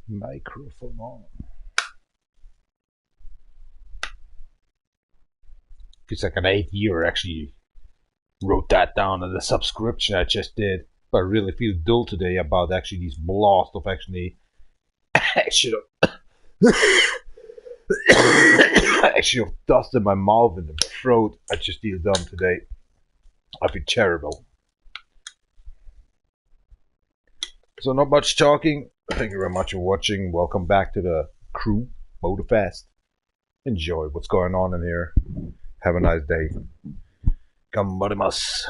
Microphone on. Feels like an 8-year actually wrote that down in the subscription I just did. But I really feel dull today about actually these blasts of actually actually of dust in my mouth and the throat. I just feel dumb today. I feel terrible. So not much talking. Thank you very much for watching. Welcome back to the crew, Motorfest. Enjoy what's going on in here. Have a nice day. Gambarimasu.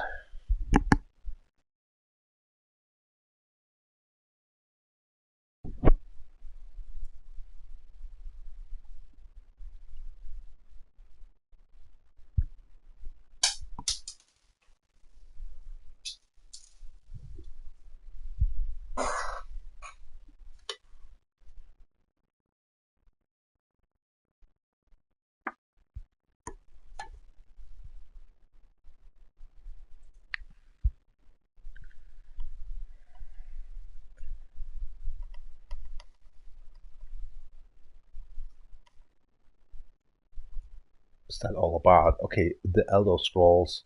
What's that all about? Okay, the Elder Scrolls.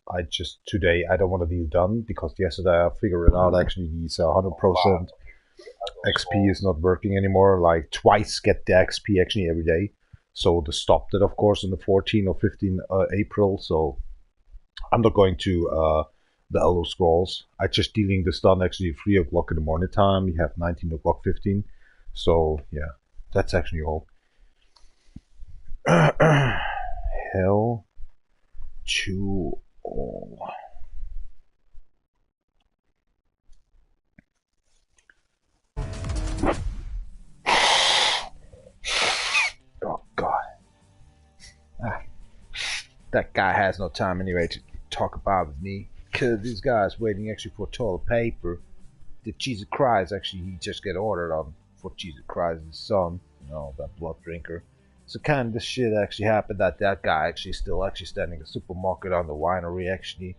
Today I don't want to be done because yesterday I figured out actually these 100% XP is not working anymore. Like twice get the XP actually every day. So they stopped it, of course, on the 14th or 15th April. So I'm not going to the Elder Scrolls. I just dealing this done actually 3 o'clock in the morning time. You have 19 o'clock 15. So yeah, that's actually all. Hell to all. Oh God. That guy has no time anyway to talk about with me. Cause this guy's waiting actually for toilet paper. The Jesus Christ actually he just get ordered on for Jesus Christ's son, you know, that blood drinker. So kind of this shit actually happened that guy actually still actually standing in a supermarket on the winery actually.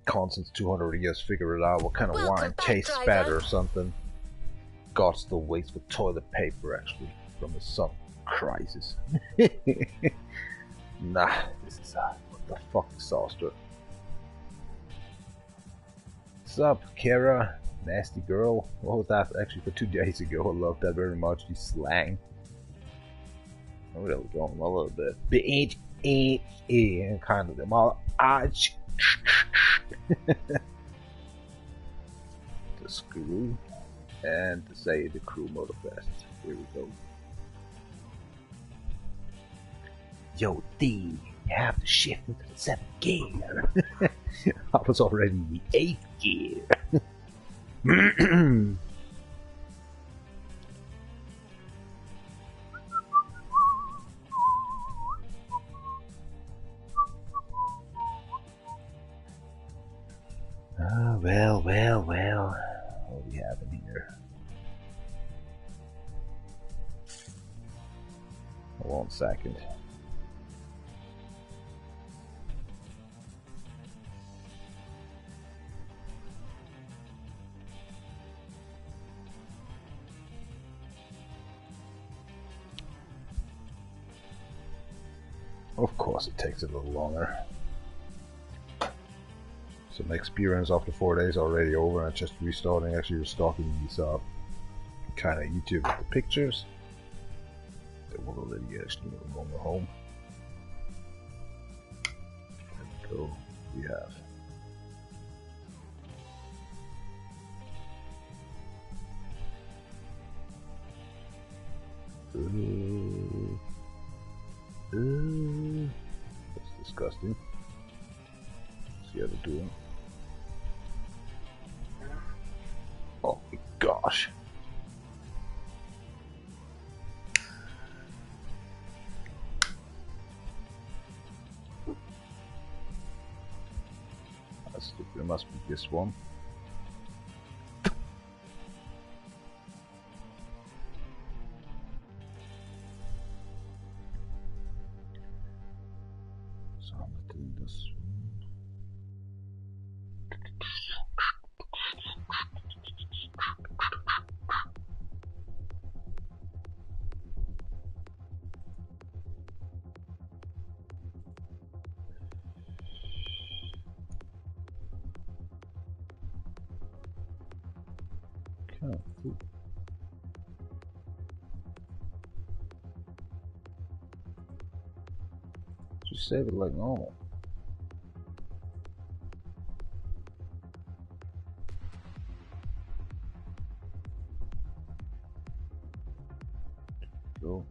Constance 200 years figure it out what kind of wine tastes better or something. God still waits for toilet paper actually from his son. Crisis. Nah, this is what the fuck disaster. What's up, Kara? Nasty girl. What was that actually for 2 days ago? I love that very much. The slang. I'm really going a little bit. And kind of them all. The screw and to say the crew Motorfest. Here we go. Yo, D, you have to shift into the 7th gear. I was already in the 8th gear. Well. What do we have in here? 1 second. Of course it takes a little longer. So my experience after 4 days already over and just restarting, actually restocking these up. Kinda YouTube with the pictures. They will already actually on the home. There we go. We have that's disgusting. See how they're doing. Oh my gosh. There must be this one. So I'm not doing this one. Oh, cool. Just save it like normal. Go.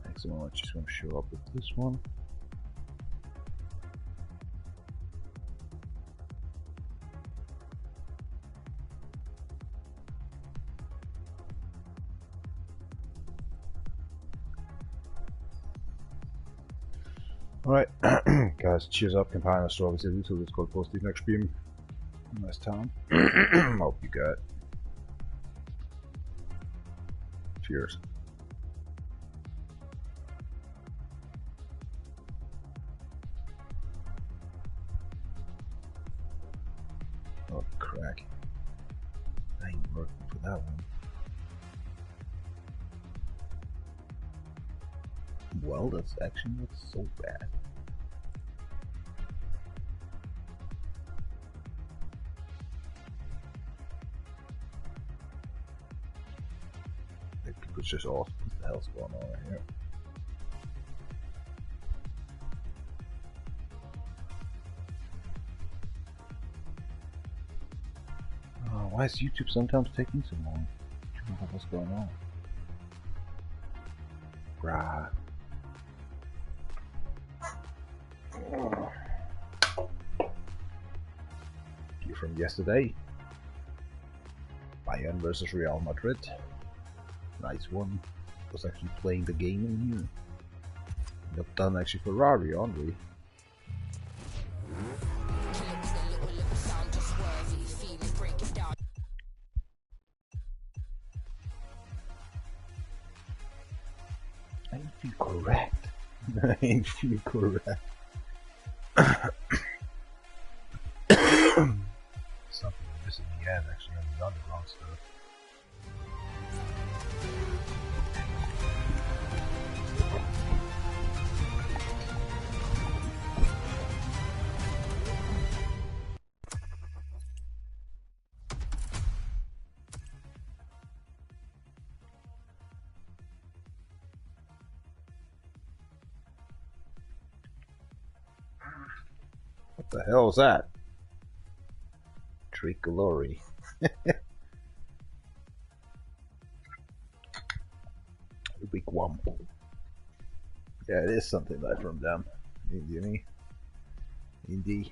Next one, I'm just going to show up with this one. Alright, guys, cheers up, companion strawberry series, so let's go post the next stream. Nice time. Hope you got. Cheers. Oh, crack. I ain't working for that one. Well, that's actually not so bad. Maybe it's just off. What the hell's going on here? Oh, why is YouTube sometimes taking so long? I don't know what's going on. Rah. Here from yesterday. Bayern versus Real Madrid. Nice one. Was actually playing the game in here. Got done actually Ferrari, aren't we? I ain't feel correct. I ain't feel correct. Something missing in the end actually on the underground stuff. What the hell is that? Tricolore. Big one. Yeah, it is something like from them. Indeed.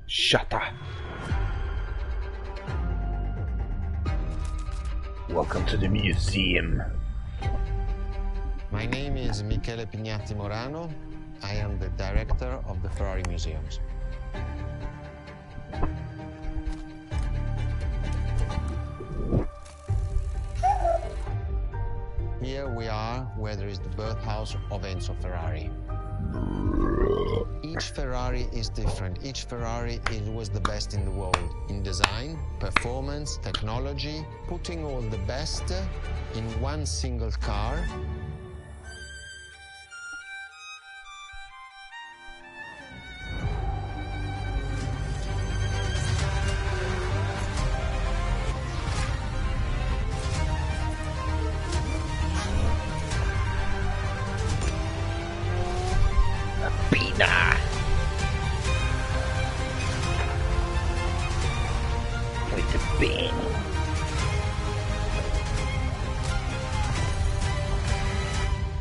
Shut up. Welcome to the museum. My name is Michele Pignatti Morano. I am the director of the Ferrari Museums. Here we are where there is the birthhouse of Enzo Ferrari. Each Ferrari is different. Each Ferrari was the best in the world in design, performance, technology, putting all the best in one single car.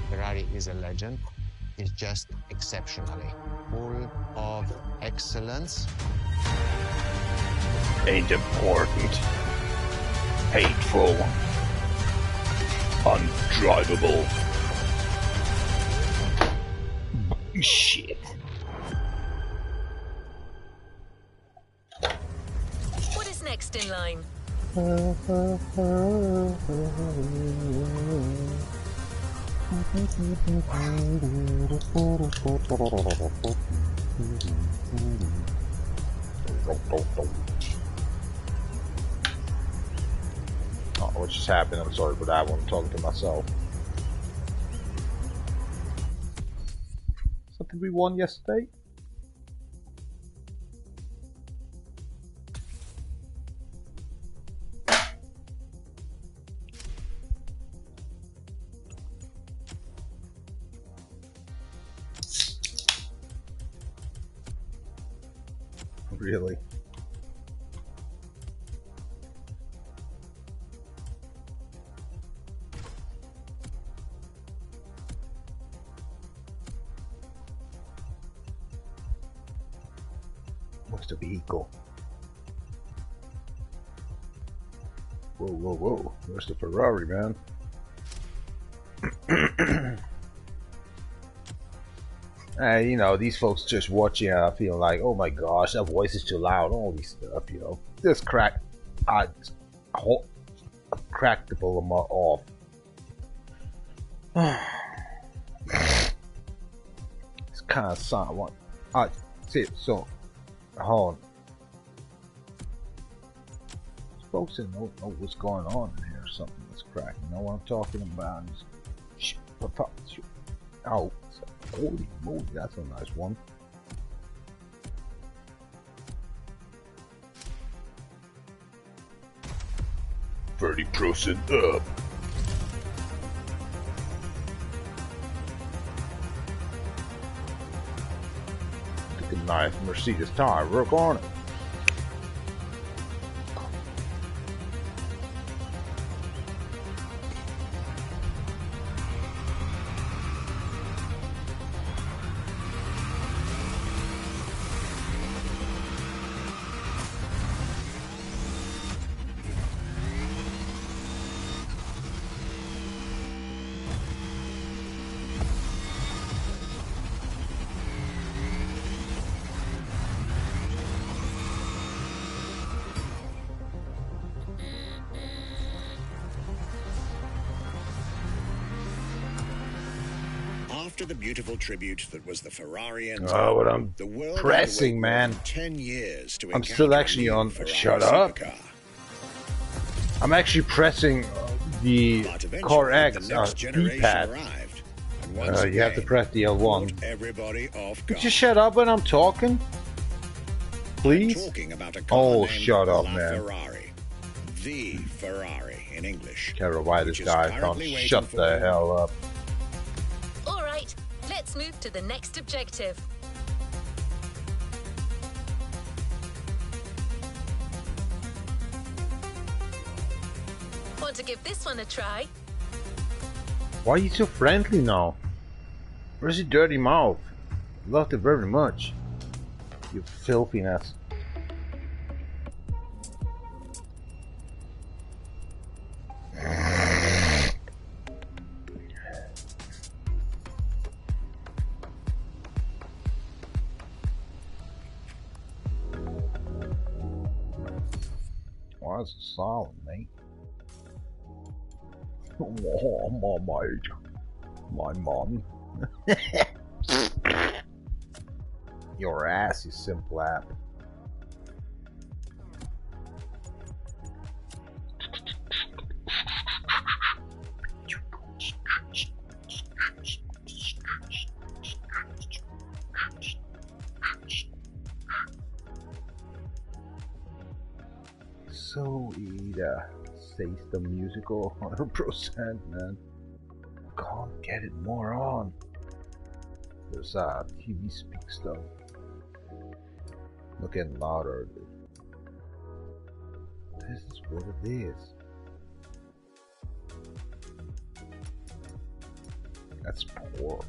Ferrari is a legend. is just exceptionally full of excellence. Ain't important. Hateful. Undrivable. Shit. What is next in line? Oh, what just happened? I'm sorry for that one. I'm talking to myself. Something we won yesterday? Really? What's the vehicle? Whoa, whoa, whoa. Where's the Ferrari, man? You know, these folks just watching feeling like, oh my gosh, that voice is too loud, all these stuff, you know. Just crack, crack the bullet off. It's kind of sound one. See, so, hold on. These folks don't know what's going on in here, something that's cracking. You know what I'm talking about? Oh, holy moly, that's a nice one. %up. Look at nice Mercedes tire, work on it. After the beautiful tribute that was the Ferrari and but I'm the world pressing, man. 10 years to I'm still actually on. Shut up. I'm actually pressing the Car X D-pad. You have to press the L1. Everybody off Could you shut up when I'm talking? Please? Oh, shut up, man. Ferrari. The Ferrari in English. Care why this guy can't shut the hell up. Alright, let's move to the next objective. Want to give this one a try? Why are you so friendly now? Where's your dirty mouth? Loved it very much. You filthiness. Why is it solid, mate? Oh, my mom. Your ass, you simple app. So Ida says the musical 100%, man. Can't get it more on. There's TV speak stuff. Not getting louder. This is what it is. That's poor.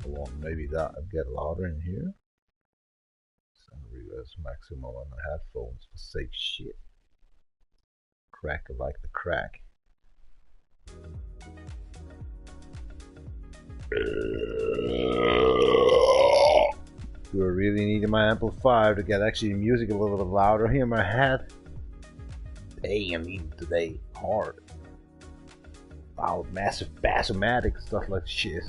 Hold on, maybe that would get louder in here. Sound reverse maximum on the headphones for safe shit. Crack like the crack. Do I really need my amplifier to get actually music a little bit louder here in my head? Damn, even today, hard. Loud, massive bassomatic stuff like shit.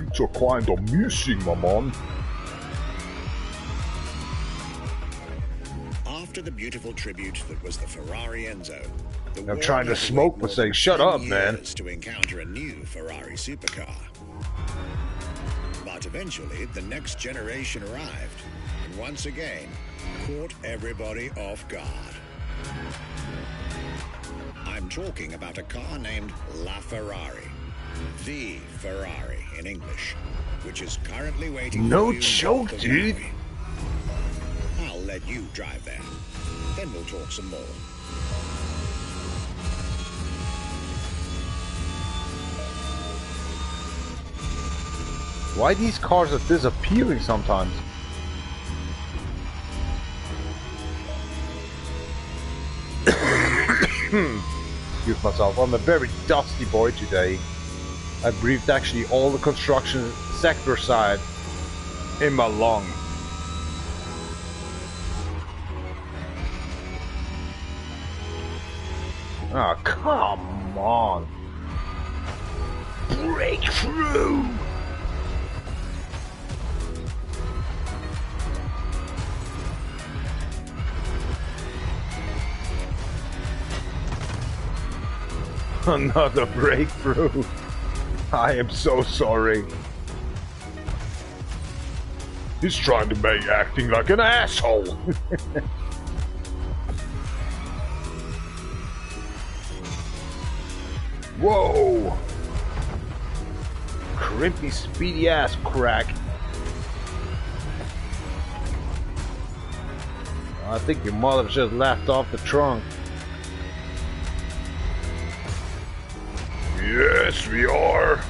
It's a kind of music, my man. After the beautiful tribute that was the Ferrari Enzo, I'm trying to smoke but saying, shut up, man. To encounter a new Ferrari supercar. But eventually, the next generation arrived, and once again, caught everybody off guard. I'm talking about a car named La Ferrari. The Ferrari in English, which is currently waiting No for you. joke, dude. I'll let you drive there. Then we'll talk some more. Why these cars are disappearing sometimes? Excuse myself, I'm a very dusty boy today. I breathed actually all the construction sector side in my lung. Ah, oh, come on. Breakthrough! Another breakthrough. I am so sorry. He's trying to make acting like an asshole. Whoa! Crimpy, speedy ass crack. I think your mother just left off the trunk. Yes, we are.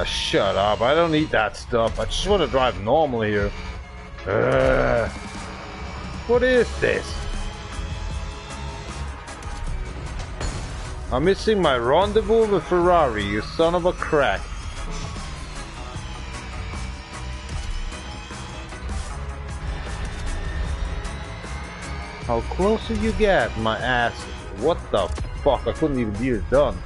Shut up. I don't need that stuff. I just want to drive normal here. What is this? I'm missing my rendezvous with Ferrari, you son of a crack. How closer you get, my ass. What the fuck? I couldn't even get it done.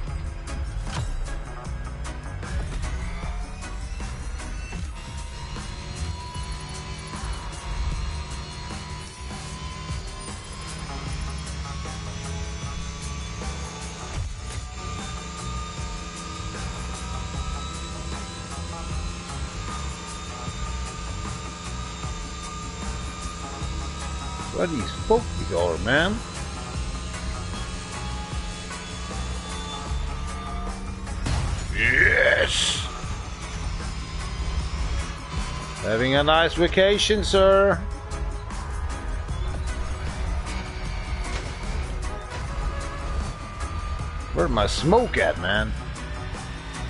What these folkies are, man? Yes! Having a nice vacation, sir. Where's my smoke at, man?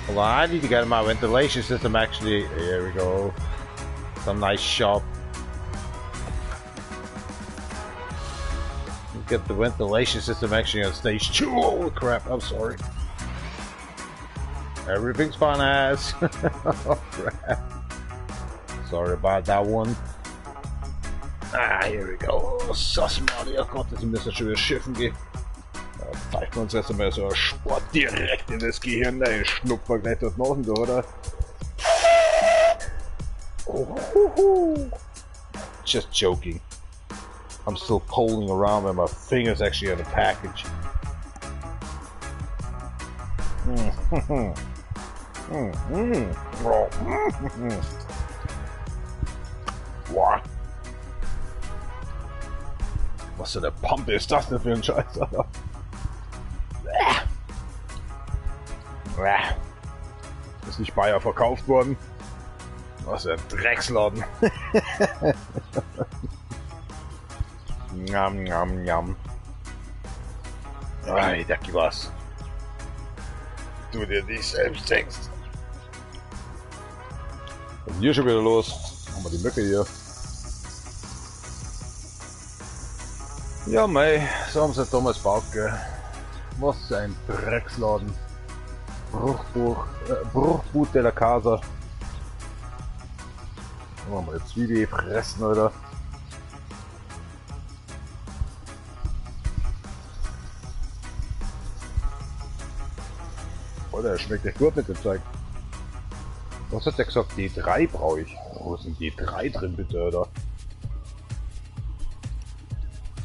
Hold on, I need to get my ventilation system actually. Here we go. Some nice shop. Get the ventilation system actually on stage 2. Oh crap, I'm sorry. Everything's fine as. Oh crap. Sorry about that one. Here we go. Så smart, jag har gått till mig så tror jag chefen ger. Typhoon sätter mig så spott direkt i whisky här när jag snuppar grätt åt någon då där. Just joking. I'm still pulling around and my fingers actually on the package. What? Vad så där pumpig starten för en scheiße. ist nicht Bayer verkauft worden. Was ein Drecksladen. Njam, njam, njam. Alter, gib was. Du dir nicht selbst denkst. Was ist hier schon wieder los? Haben wir die Mücke hier. Ja, mei, so haben sie damals gebaut, gell. Was ein Drecksladen. Bruchboot de la Casa. Machen wir jetzt Zwiebel fressen, oder? Oder er schmeckt echt gut mit dem Zeug. Was hat der gesagt? D3 brauche ich. Wo ist denn D3 drin, bitte, oder?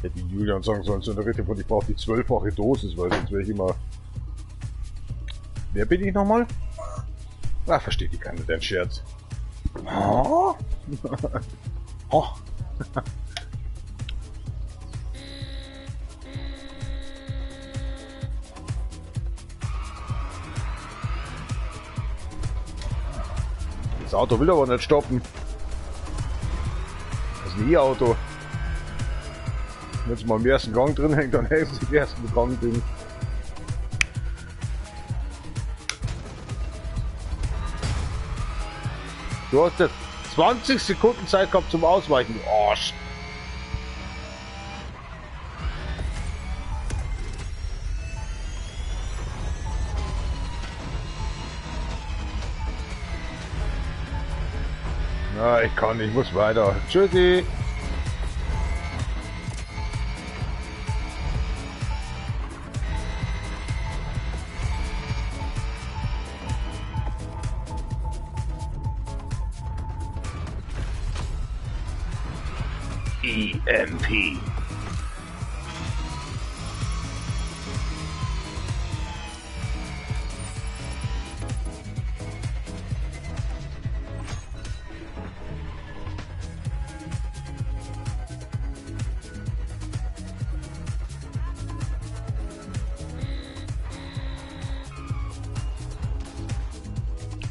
Hätte Julian sagen sollen, so in der Mitte von ich brauche die 12-fache Dosis, weil sonst wäre ich immer. Wer bin ich nochmal? Ah, versteht die keiner, dein Scherz. Oh? Oh. Das Auto will aber nicht stoppen. Das ist ein E-Auto. Wenn es mal im ersten Gang drin hängt, dann hält es im ersten Gang drin. Du hast jetzt 20 Sekunden Zeit gehabt zum Ausweichen, du Arsch. Na, ich kann nicht, ich muss weiter. Tschüssi. EMP.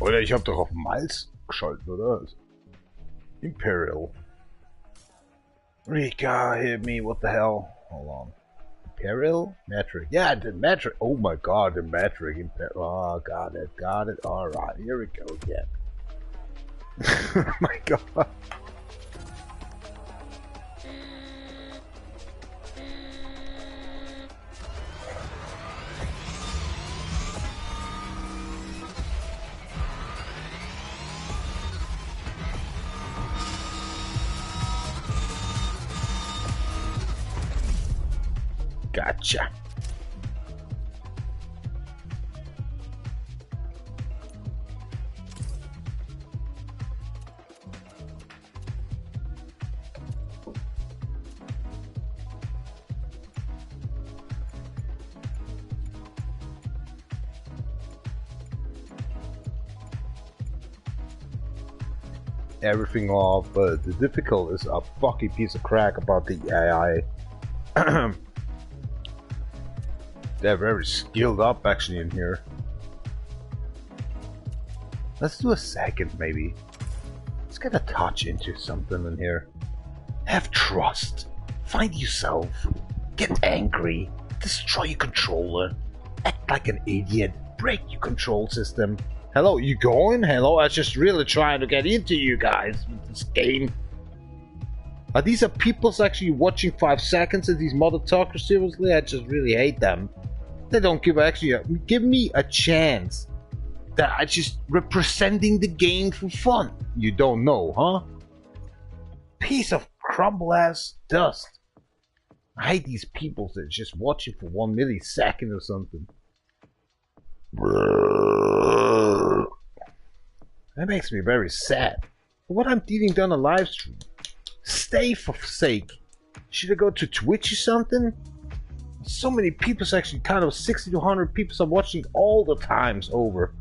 Oder ich habe doch auf Miles geschaltet, oder? Imperial. Rika, hit me, what the hell? Hold on. Imperial? Metric. Yeah, the metric. Oh my god, the metric. Oh, got it. Alright, here we go again. Oh my god. Gotcha. Everything off, but the difficult is a fucking piece of crack about the AI. They're very skilled up actually in here. Let's do a second maybe. Let's get a touch into something in here. Have trust. Find yourself. Get angry. Destroy your controller. Act like an idiot. Break your control system. Hello, you going? Hello, I was just really trying to get into you guys with this game. Are these people actually watching 5 seconds of these mother talkers? Seriously, I just really hate them. They don't give me a chance. That I just representing the game for fun. You don't know, huh? Piece of crumble ass dust. I hate these people that just watch it for 1 millisecond or something. That makes me very sad. For what I'm dealing down a live stream. Stay for sake. Should I go to Twitch or something? So many people actually kind of 60 to 100 people are watching all the times over.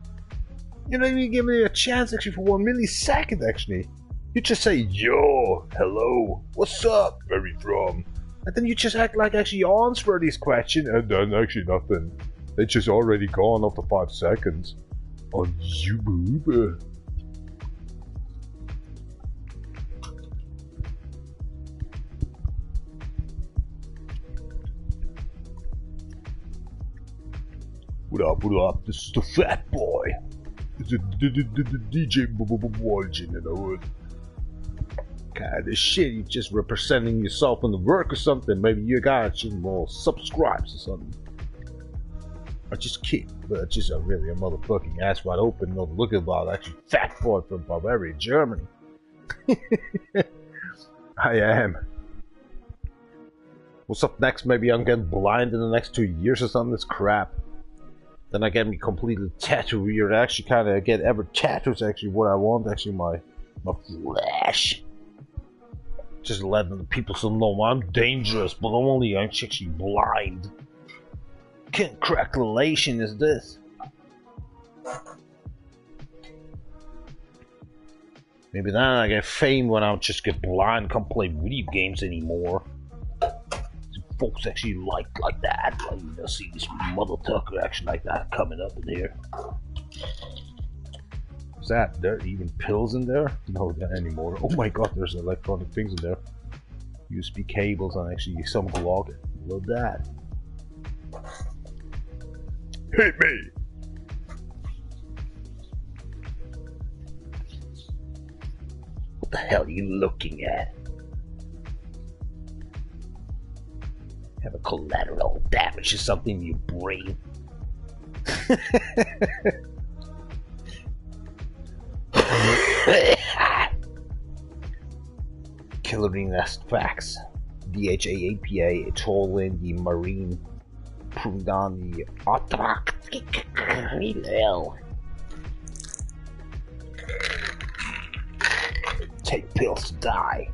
You know, you give me a chance actually for 1 millisecond actually. You just say, yo, hello, what's up, where are you from? And then you just act like actually you answer these questions and then actually nothing. They just already gone after 5 seconds. on YouTube. What up? This is the fat boy. It's the DjVolgin in the hood. God, this shit, you just representing yourself in the work or something. Maybe you got some more subscribes or something. I just kidding, but just really a motherfucking ass wide open, not looking about actually fat boy from Bavaria, Germany. I am. What's up next? Maybe I'm getting blind in the next 2 years or something. This crap. Then I get me completely tattooed. I actually kind of get every tattoo is actually what I want. Actually, my flesh. Just letting the people know I'm dangerous, but I'm only actually blind. What congratulations is this? Maybe then I get fame when I just get blind, can't play video games anymore. Folks actually like that. Like, you know, see this mother tucker action like that coming up in here. What's that? There even pills in there? No, not anymore. Oh my god, there's electronic things in there. USB cables and actually some Glock. Love that. Hit me! What the hell are you looking at? Have a collateral damage or something in your brain. Killering nest facts. DHA-APA, trolling the marine, proving the attractic. Take pills to die.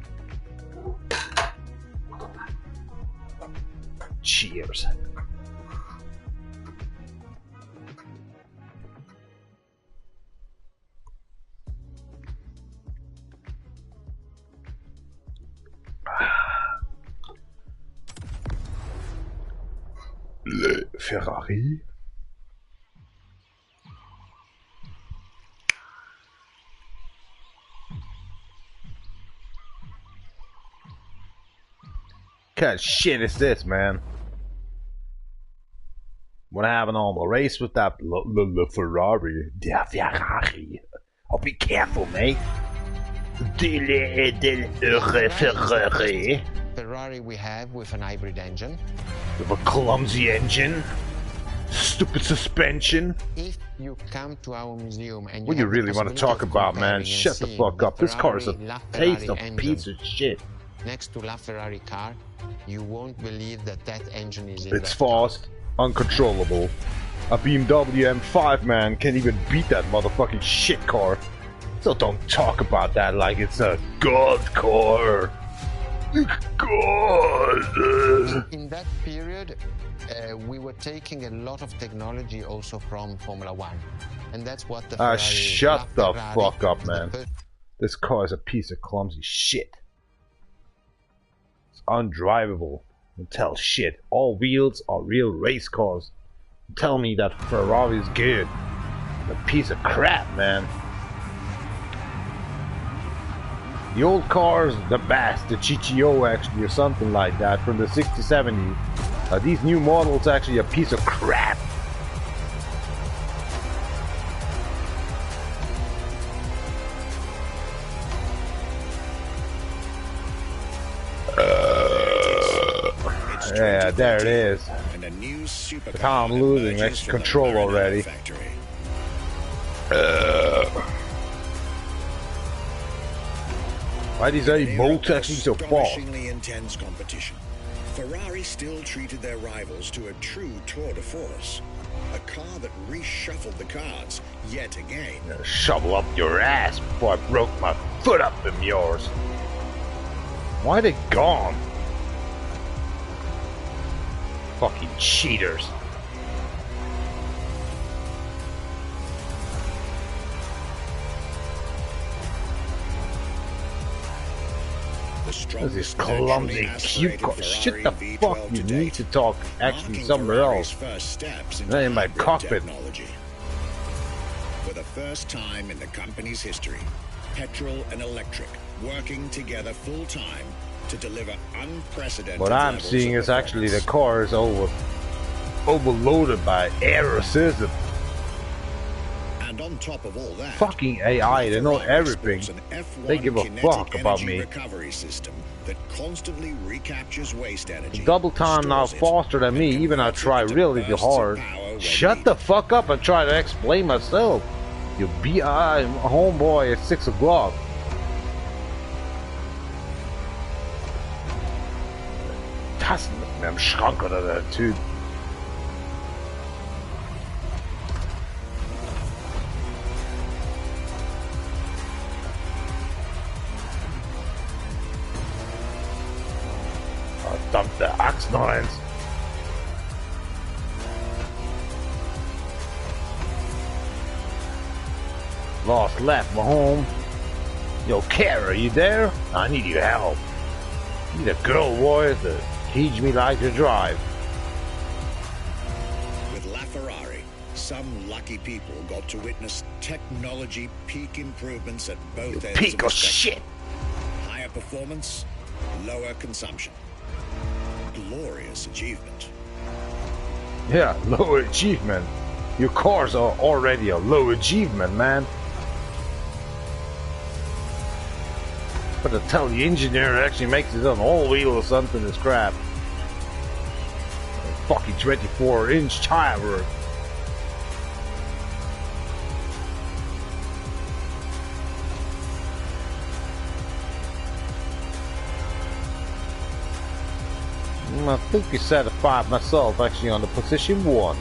Cheers. Le Ferrari. What kind of shit is this, man? Wanna have an normal race with that Ferrari? The Ferrari. Oh, be careful, mate. Ferrari. Ferrari we have with an hybrid engine. With a clumsy engine. Stupid suspension. If you come to our museum and what you really want to talk about, man? Shut the fuck up. This car is a taste of piece of shit. Next to LaFerrari car, you won't believe that engine is in it's fast. Uncontrollable. A BMW M5, man, can't even beat that motherfucking shit car. So don't talk about that like it's a god car. God. In that period, we were taking a lot of technology also from Formula 1. And that's what the Ferrari... shut the fuck up, man. This car is a piece of clumsy shit. It's undrivable. Don't tell shit. All wheels are real race cars. Tell me that Ferrari is good. A piece of crap, man. The old cars, the best, the GTO actually, or something like that, from the 60s, 70s. These new models actually a piece of crap. Yeah, there it is. The car I'm losing extra control already. Why are these bolts actually so fast? Intense competition. Ferrari still treated their rivals to a true tour de force. A car that reshuffled the cards yet again. Shovel up your ass before I broke my foot up in yours. Why are they gone? Fucking cheaters. This is clumsy cute car. Shit the fuck, you need to talk actually somewhere else. Not in my cockpit. For the first time in the company's history, petrol and electric working together full-time to deliver unprecedented What I'm levels seeing of is actually the performance. car is overloaded by air assist. And on top of all that, Fucking AI, they know Ferrari everything. sports an F1 They give a kinetic fuck about energy me. recovery system that constantly recaptures waste energy. Double time now stores it, faster than and me, even I converts it try into really bursts of hard. power when Shut needed. the fuck up and try to explain myself. You BI homeboy at 6 o'clock. Tassen mit mir im Schrank oder der Typ. Verdammte Axt noch eins. Lost left my home. Yo, Kara, you there? I need your help. I need a girl warrior to teach me like to drive. With LaFerrari, some lucky people got to witness technology peak improvements at both ends Peak of the of spectrum. shit. Higher performance, lower consumption. Glorious achievement. Yeah, low achievement. Your cars are already a low achievement, man. But to tell the engineer actually makes his own all-wheel or something is crap. A fucking 24-inch tire. I think we certified myself actually on the position 1.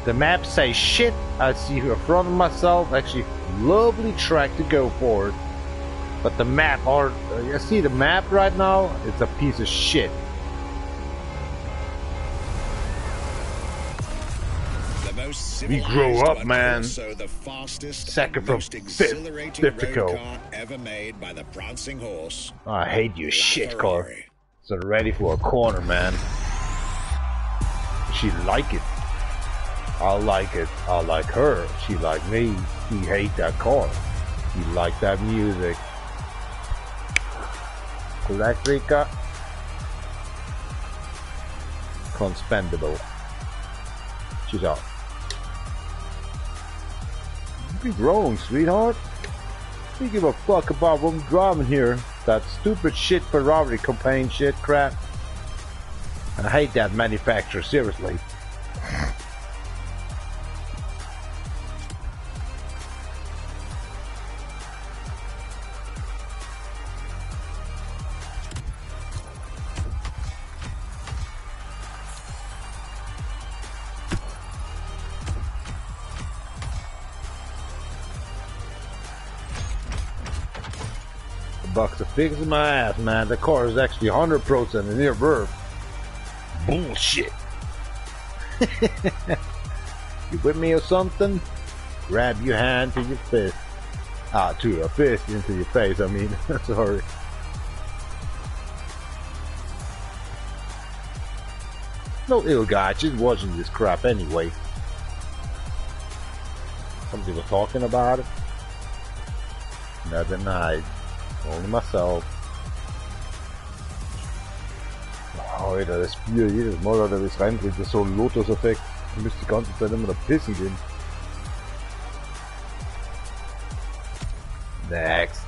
The map says shit. I see in front of myself actually lovely track to go for it. But the map you see the map right now? It's a piece of shit. We grow up, man. Also the fastest, Second from most fifth, exhilarating difficult. road car ever made by the prancing horse. I hate your shit car. LaFerrari. So ready for a corner, man. She like it. I like it. I like her. She like me. He hate that car. He like that music. DefRekka. Conspendable. She's out. Be wrong, sweetheart. We give a fuck about what I'm driving here. That stupid shit Ferrari campaign shit crap. I hate that manufacturer, seriously. Bucks are fixing my ass, man. The car is actually 100% in near birth. Bullshit. You with me or something? Grab your hand to your fist. To a fist into your face, I mean. Sorry. No ill guy, just watching this crap anyway. Somebody was talking about it. Not denied. Only myself. Alter, das Bier, jedes Mal, dass das reintrinkt, ist so ein Lotus-Effekt. Du müsst die ganze Zeit immer da pissen gehen. Next.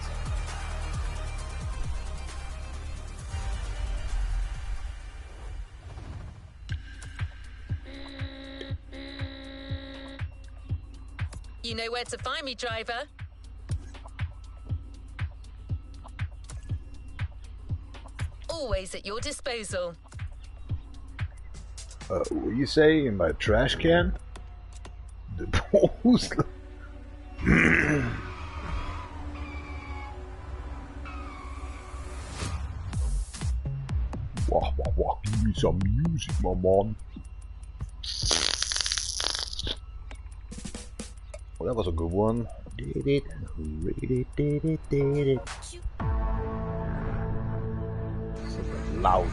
You know where to find me, driver. Always at your disposal. What you say in my trash can? The balls. Wah, wah, wah, give me some music, my man. Well, that was a good one. Did it, read it, did it, did it. loud.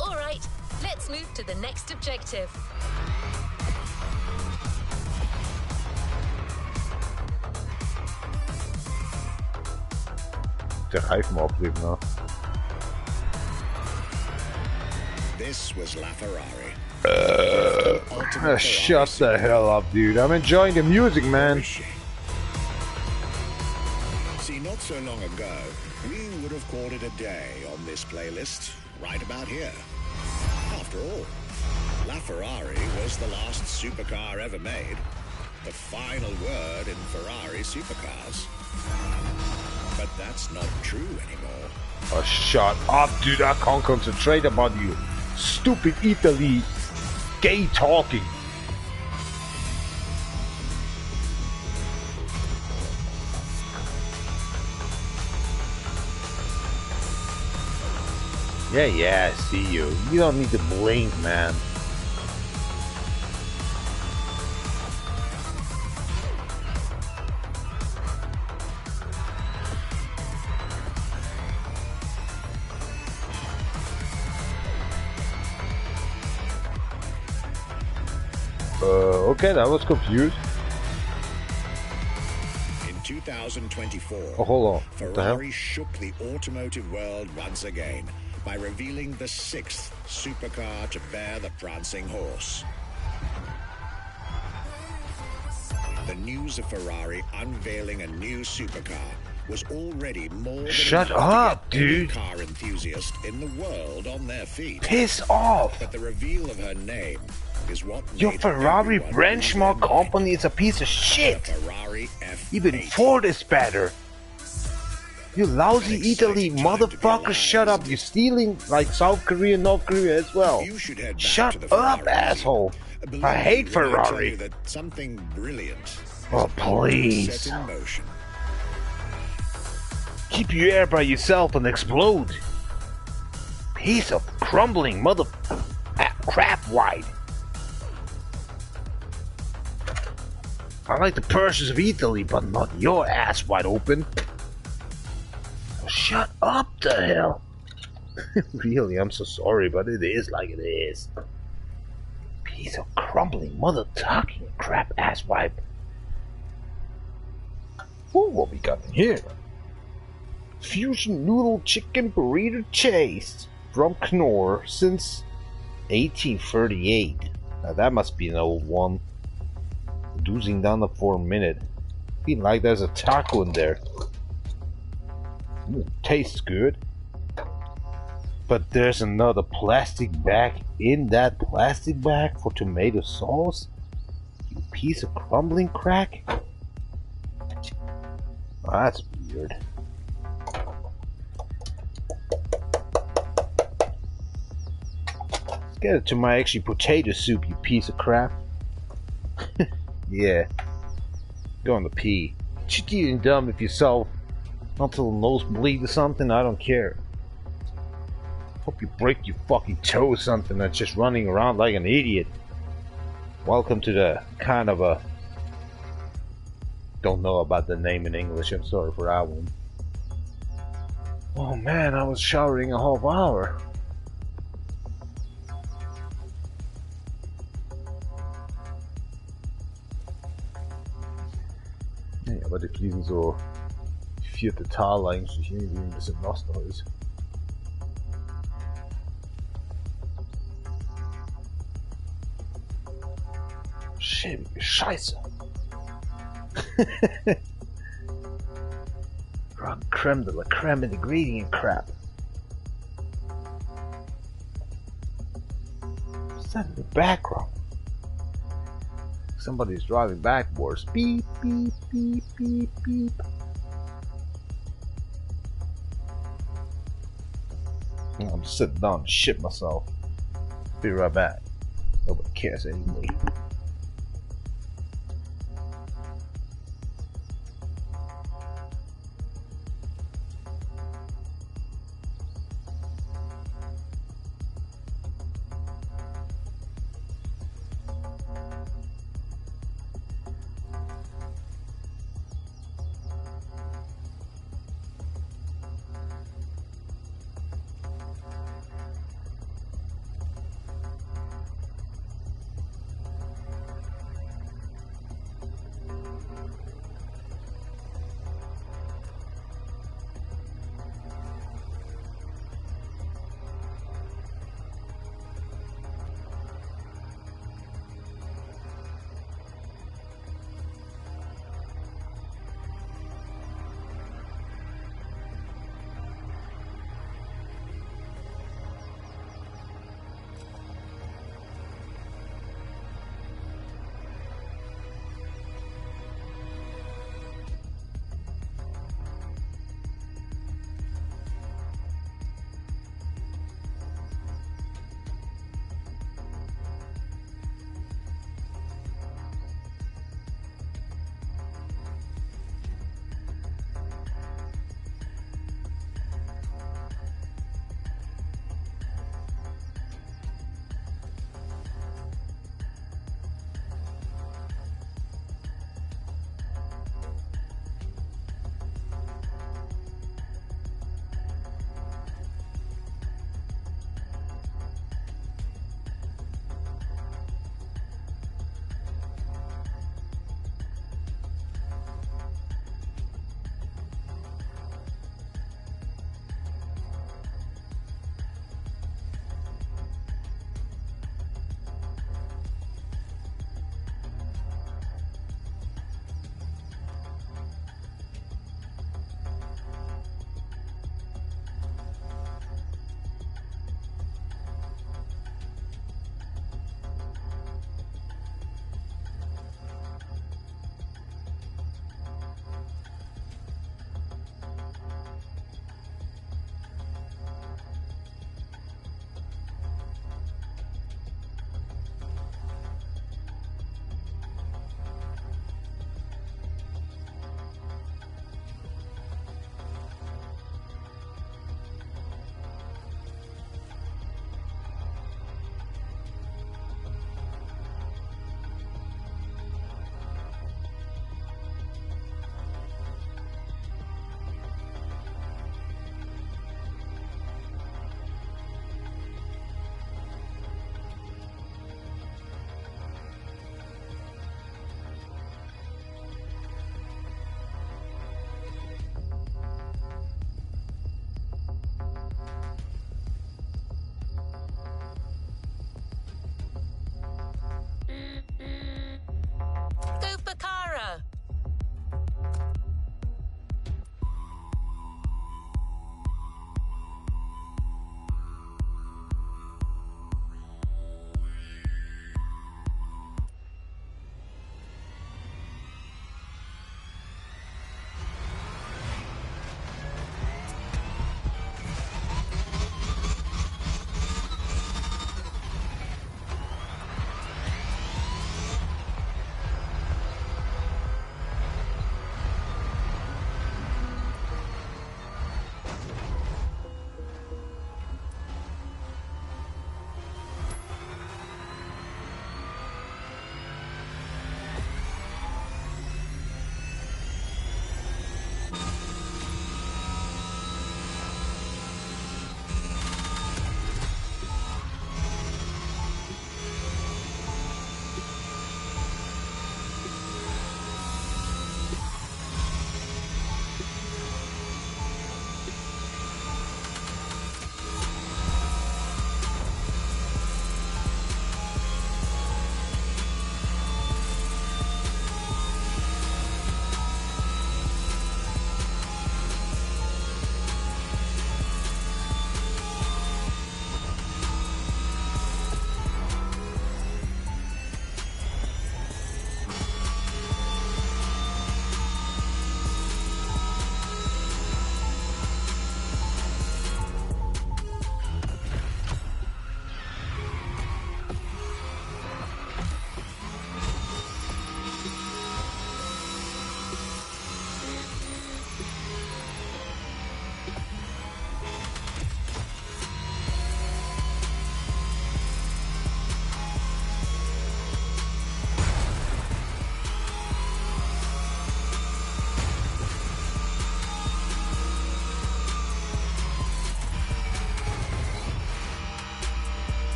All right, let's move to the next objective. De Reifen auflegen, ne? This was LaFerrari. Shut the hell up, dude. I'm enjoying the music, man. See, not so long ago, we would have called it a day on this playlist, right about here. After all, LaFerrari was the last supercar ever made, the final word in Ferrari supercars. But that's not true anymore. Oh, shut up, dude. I can't concentrate about you. Stupid Italy. Gay talking. Yeah, I see you. You don't need to blink, man. Okay, that was confused. In 2024, oh, hold on. Ferrari shook the automotive world once again by revealing the 6th supercar to bear the prancing horse. The news of Ferrari unveiling a new supercar was already more than Shut enough up, to get any dude. car enthusiast in the world on their feet. Piss off. But the reveal of her name is what Your made Ferrari everyone benchmark lose their mind. company is a piece of shit. The Ferrari F8. Even Ford is better. You lousy Italy motherfucker, shut up. You're stealing like South Korea and North Korea as well. You should head back Shut to the up, Ferrari. asshole. Believe I hate me when I tell Ferrari. you that something brilliant Oh, is about to please. set in motion. Keep your air by yourself and explode. Piece of crumbling mother... crap wide. I like the Persians of Italy, but not your ass wide open. Shut up the hell. Really, I'm so sorry, but it is like it is. Piece of crumbling mother talking crap ass wipe. Ooh, what we got in here? Fusion noodle chicken burrito chase from Knorr since 1838. Now that must be an old one. Doozing down the for a minute. Feel like there's a taco in there. Tastes good. But there's another plastic bag in that plastic bag for tomato sauce? You piece of crumbling crack? Oh, that's weird. Let's get it to my actually potato soup, you piece of crap. Yeah. Going to pee. Shit, you ain't dumb if you sell until the nose bleed or something, I don't care. Hope you break your fucking toe or something that's just running around like an idiot. Welcome to the kind of a... Don't know about the name in English, I'm sorry for that one. Oh man, I was showering a half hour. Ja, aber die fliegen so 4. Tal eigentlich irgendwie ein bisschen nass noch ist. Shit, wie scheiße. Creme de la creme ingredient crap. What's that in the background? Somebody's driving backwards. Beep, beep, beep, beep, beep. I'm just sitting down and shit myself. Be right back. Nobody cares anyway.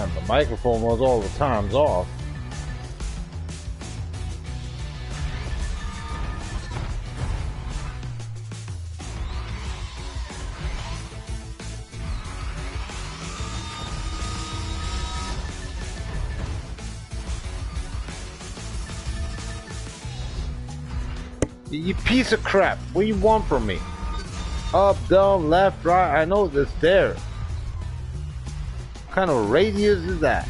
man, the microphone was all the times off. You piece of crap, what do you want from me? Up, down, left, right, I know this there. What kind of radius is that?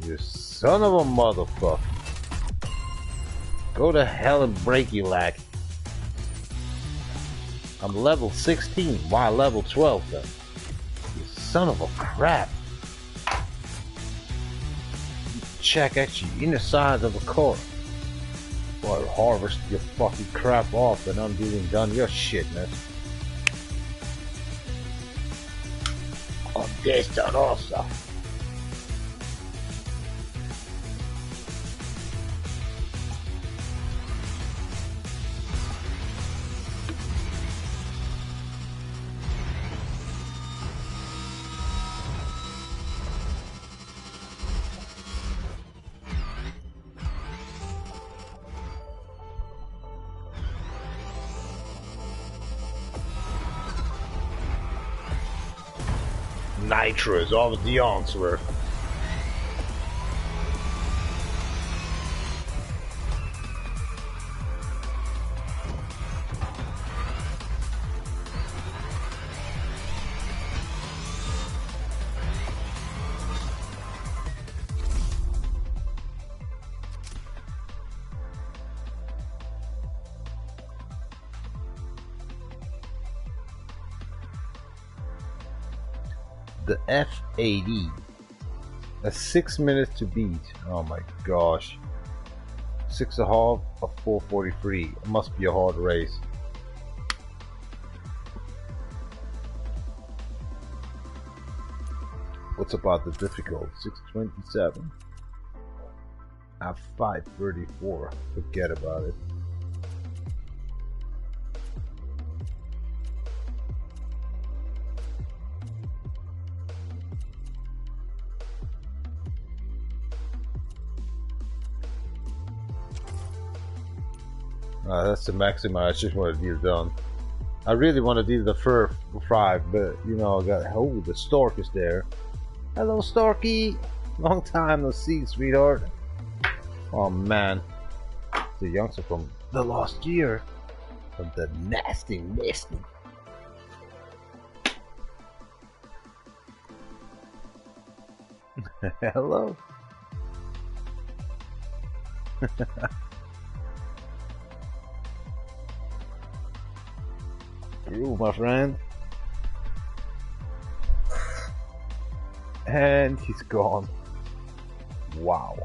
You son of a motherfucker. Go to hell and break you lag. I'm level 16, why level 12 then? You son of a crap. Check actually in the size of a core. Or harvest your fucking crap off and I'm doing done your shitness. On this done also. Nitro is always the answer. The F80. That's 6 minutes to beat. Oh my gosh. 6.5 of 443. It must be a hard race. What's about the difficult? 627. At 534. Forget about it. That's the maximum. I just want to deal done. I really want to deal the fur 5, but you know, I got the stork is there. Hello, Storky. Long time no see, sweetheart. Oh man, the youngster from the last year, from the nasty. Hello. You, my friend. And he's gone. Wow.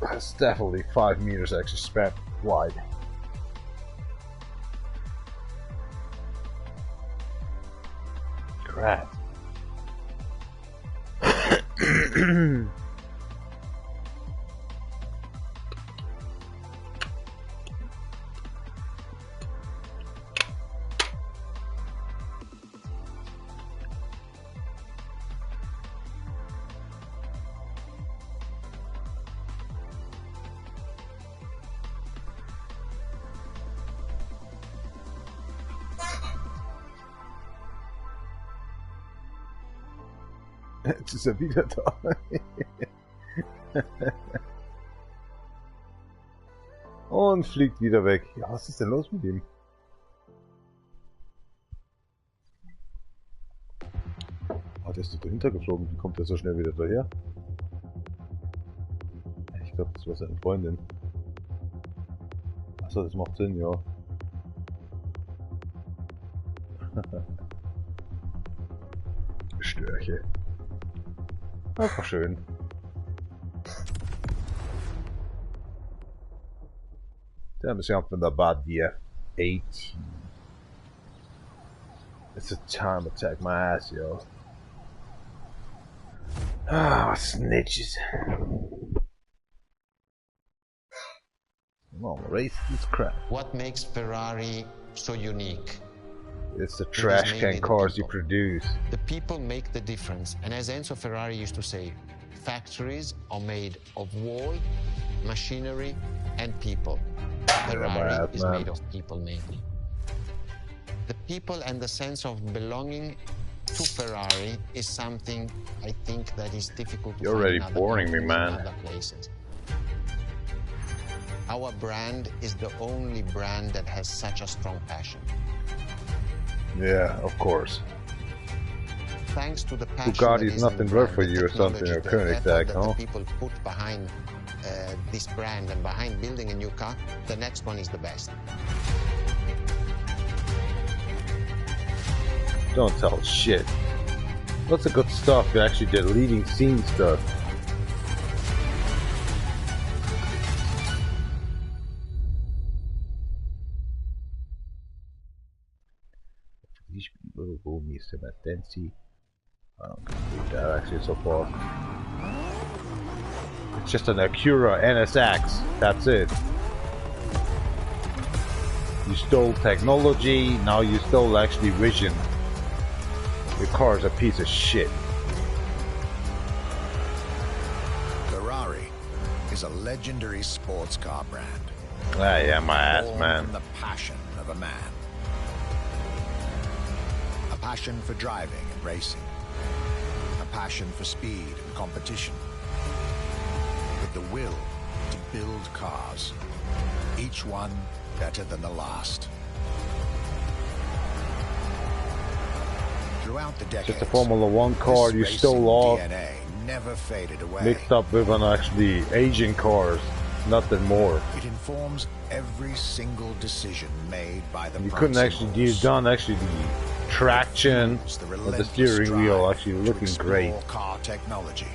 That's definitely 5 meters extra span wide. Crap. Jetzt ist er wieder da. Und fliegt wieder weg. Ja, was ist denn los mit ihm? Oh, der ist doch dahinter geflogen. Wie kommt der so schnell wieder daher? Ich glaube, das war seine Freundin. Achso, das macht Sinn, ja. Störche. Einfach schön. Damn, it's something about the F80. It's a time attack my ass, yo. Ah, snitches. Come on, race this crap. What makes Ferrari so unique? It's the It is trash mainly can the cars you people. produce. The people make the difference. And as Enzo Ferrari used to say, factories are made of wall, machinery, and people. Ferrari bad, is man. made of people mainly. The people and the sense of belonging to Ferrari is something I think that is difficult to You're find already in other boring me, countries man. and other places. Our brand is the only brand that has such a strong passion. Yeah, of course. Thanks to the passion Bugatti that is is nothing in the but brand, for the you or something, technology, or the effort Koenigsegg, that huh? the people put behind this brand and behind building a new car, the next one is the best. Don't tell shit. Lots of good stuff. They actually did leading scene stuff. These little roomies to that density. I don't believe that actually so far. It's just an Acura NSX. That's it. You stole technology, now you stole actually vision. Your car is a piece of shit. Ferrari is a legendary sports car brand. Ah, yeah, my ass, Born man. from the passion of a man. A passion for driving and racing. A passion for speed and competition. With the will to build cars, each one better than the last. Throughout the decades, Just a Formula One car this you racing stole off, DNA never faded away. mixed up with an actually Asian cars, nothing more. It informs every single decision made by the You couldn't actually do done actually the traction with the steering wheel actually looking great. Car technology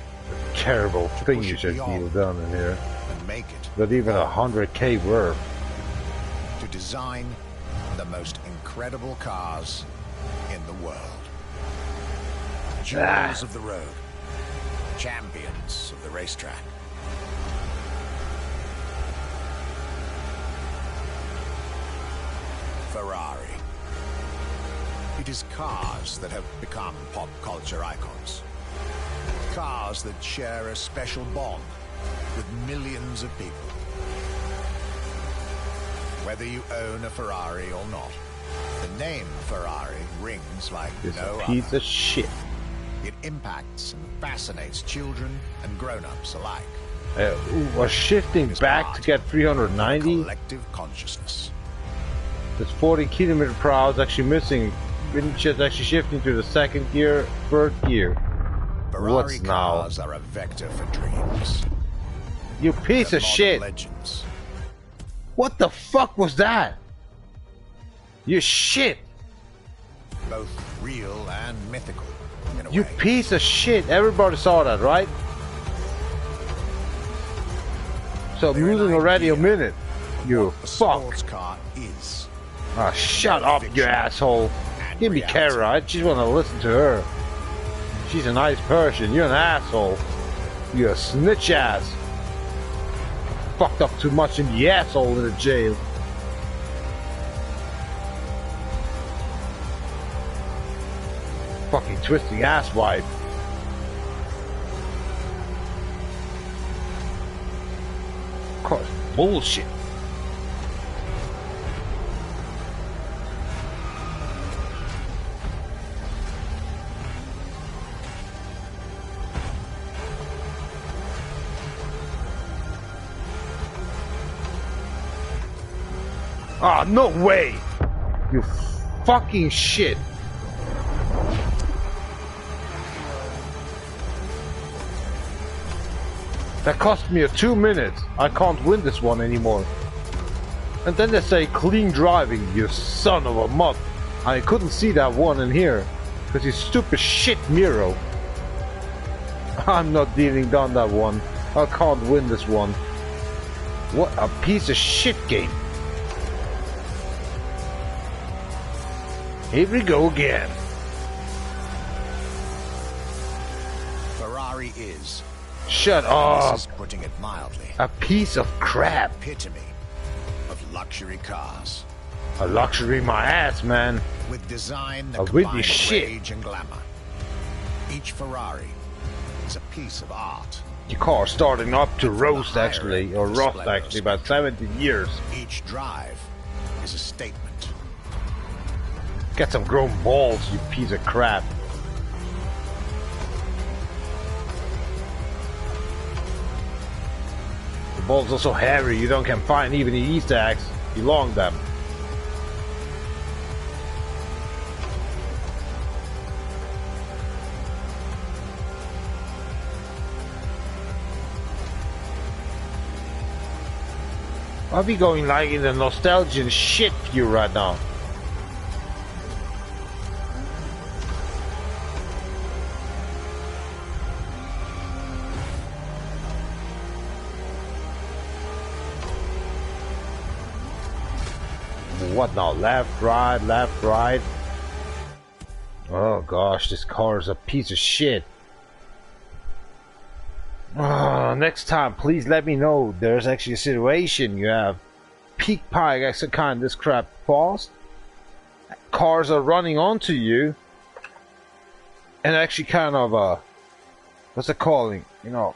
Terrible thing you just done in here. and make it Not even 100k worth. to design the most incredible cars in the world. Jewels of the road, champions of the racetrack. Ferrari. It is cars that have become pop culture icons. Cars that share a special bond with millions of people. Whether you own a Ferrari or not, the name Ferrari rings like It's no a piece other. of shit. It impacts and fascinates children and grown-ups alike. Was shifting It's back part to get 390. Collective consciousness. This 40 kilometer per hour is actually missing. Been just actually shifting to the second gear, third gear. Ferrari What's now? cars are a vector for dreams. You piece They're of modern shit. legends. What the fuck was that? You shit. Both real and mythical, in a You way. piece of shit. Everybody saw that, right? So I'm They're an losing already a idea minute. You What a fuck. sports car is. Ah, shut up, you fiction asshole. and Give me reality. Kara. I just want to listen to her. She's a nice person. You're an asshole. You're a snitch ass. Fucked up too much in the asshole in the jail. Fucking twisting asswipe. Of course, bullshit. Ah, no way! You fucking shit! That cost me 2 minutes. I can't win this one anymore. And then they say clean driving, you son of a mutt. I couldn't see that one in here. Because you stupid shit Miro. I'm not dealing down that one. I can't win this one. What a piece of shit game. Here we go again. Ferrari is, Shut and up. this is putting it mildly, A piece of crap. epitome of luxury cars. A luxury my ass, man. With design that A really combines shit. rage and glamour. Each Ferrari is a piece of art. Your car's starting up to From the roast higher actually, end or of the rust Splendor actually, about 17 years. Each drive is a statement. Get some grown balls, you piece of crap. The balls are so hairy you don't can find even the Easter eggs. You long them. I'll be going like in the nostalgia shit view right now. What now? Left, right. Oh gosh, this car is a piece of shit. Next time, please let me know there's actually a situation you have peak pie actually kind of this crap fast. Cars are running onto you and actually kind of what's it calling? You know,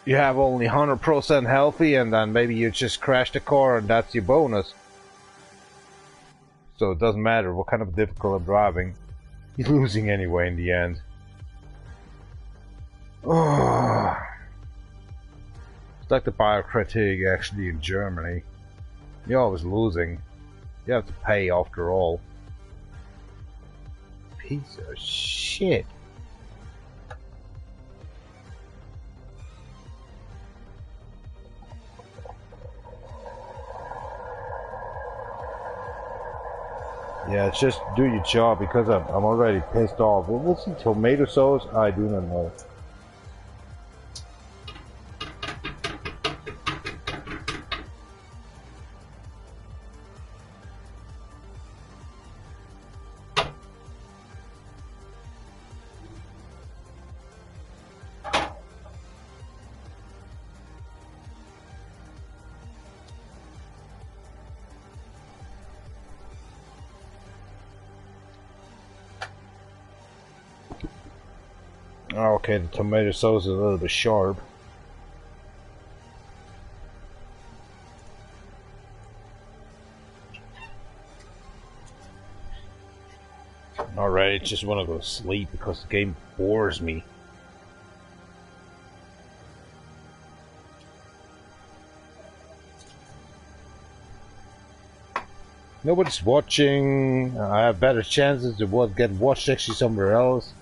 you have only 100% healthy and then maybe you just crash the car and that's your bonus. So it doesn't matter what kind of difficult I'm driving. You're losing anyway in the end. Oh. It's like the Biokritik actually in Germany. You're always losing. You have to pay after all. Piece of shit. Yeah, just do your job because I'm already pissed off. What's the tomato sauce? I do not know. Okay, the tomato sauce is a little bit sharp. Alright, just want to go to sleep because the game bores me. Nobody's watching. I have better chances to get watched actually somewhere else.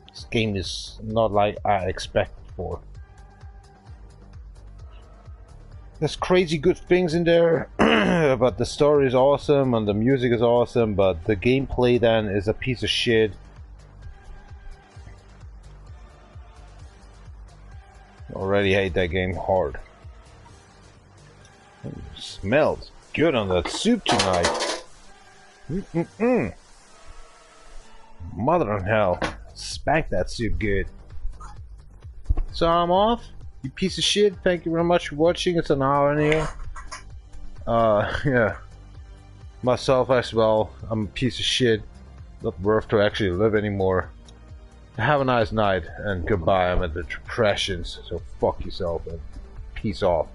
This game is not like I expected for. There's crazy good things in there, but the story is awesome and the music is awesome, but the gameplay then is a piece of shit. Already hate that game hard. It smells good on that soup tonight. Mother in hell. Spank that soup good. So I'm off. You piece of shit. Thank you very much for watching. It's an hour in here. Yeah. Myself as well. I'm a piece of shit. Not worth to actually live anymore. Have a nice night and goodbye. I'm at the depressions. So fuck yourself and peace off.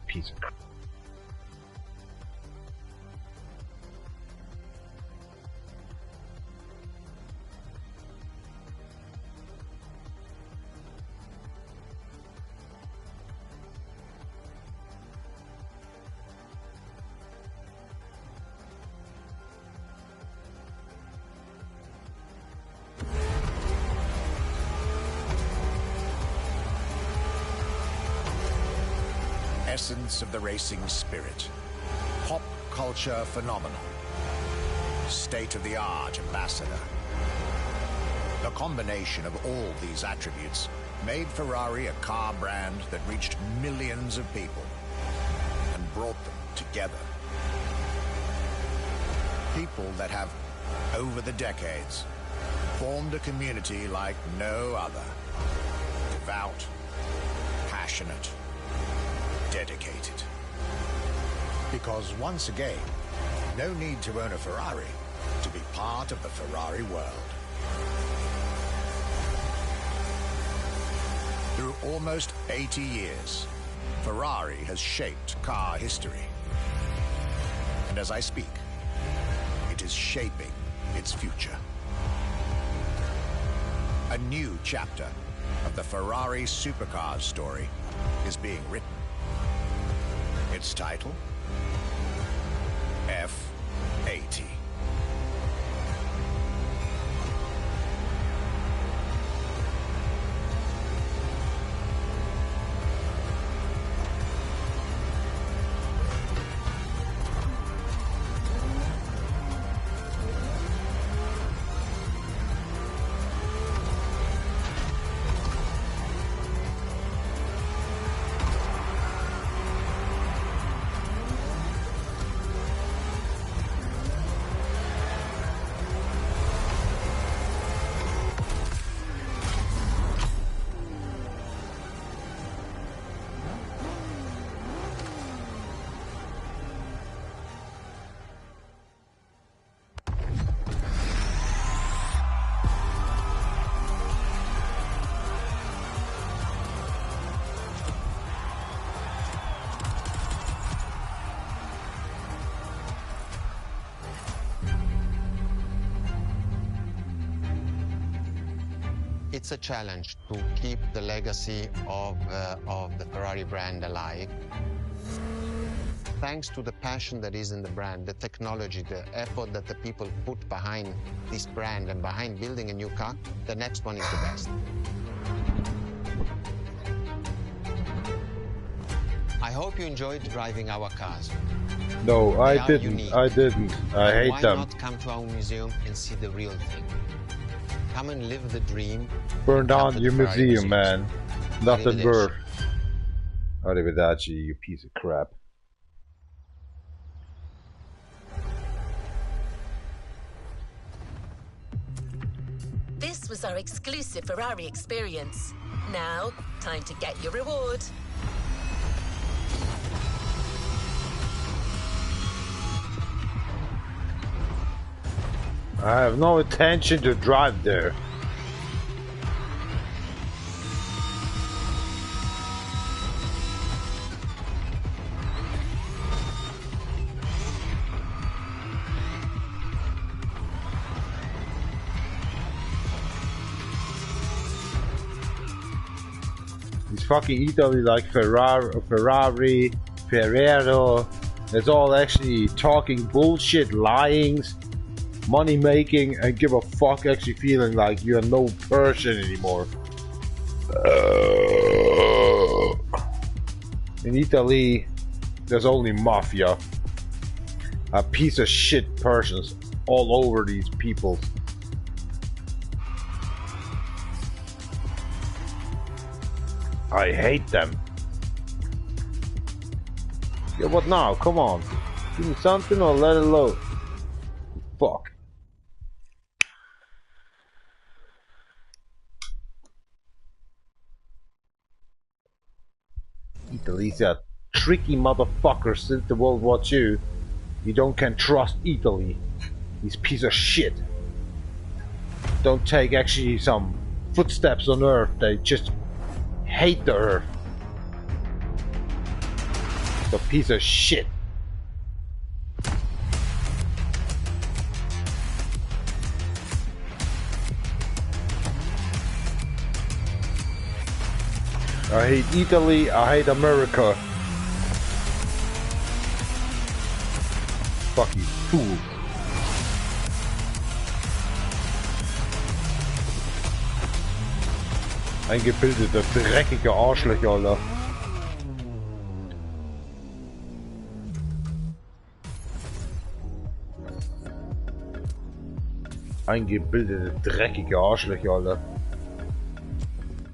Piece of crap. Essence of the racing spirit, pop culture phenomenon, state-of-the-art ambassador. The combination of all these attributes made Ferrari a car brand that reached millions of people and brought them together. People that have, over the decades, formed a community like no other. Devout, passionate, dedicated. Because once again, no need to own a Ferrari to be part of the Ferrari world. Through almost 80 years, Ferrari has shaped car history. And as I speak, it is shaping its future. A new chapter of the Ferrari supercars story is being written. Its title? F80. It's a challenge to keep the legacy of the Ferrari brand alive. Thanks to the passion that is in the brand, the technology, the effort that the people put behind this brand and behind building a new car, the next one is the best. I hope you enjoyed driving our cars. No, I They are didn't. unique. I didn't. I hate Why them. not come to our museum and see the real thing? Come and live the dream. Burn Come down to your the Ferrari museum, museums. man. Nothing Arrivederci. worth. Arrivederci, you piece of crap. This was our exclusive Ferrari experience. Now, time to get your reward. I have no intention to drive there. It's fucking Italy, like Ferrari, Ferrero. It's all actually talking bullshit, lyings, money making, and give a fuck actually feeling like you're no person anymore. In Italy, there's only mafia. A piece of shit persons all over these people. I hate them. Yeah, what now? Come on. Give me something or let it load. Fuck. Italy's a tricky motherfucker since the World War II. You don't can trust Italy. These piece of shit. Don't take actually some footsteps on Earth. They just hate the Earth. The piece of shit. I hate Italy, I hate America. Fuck you, fool. Eingebildete, dreckige Arschlöcher, Alter. Eingebildete, dreckige Arschlöcher, Alter.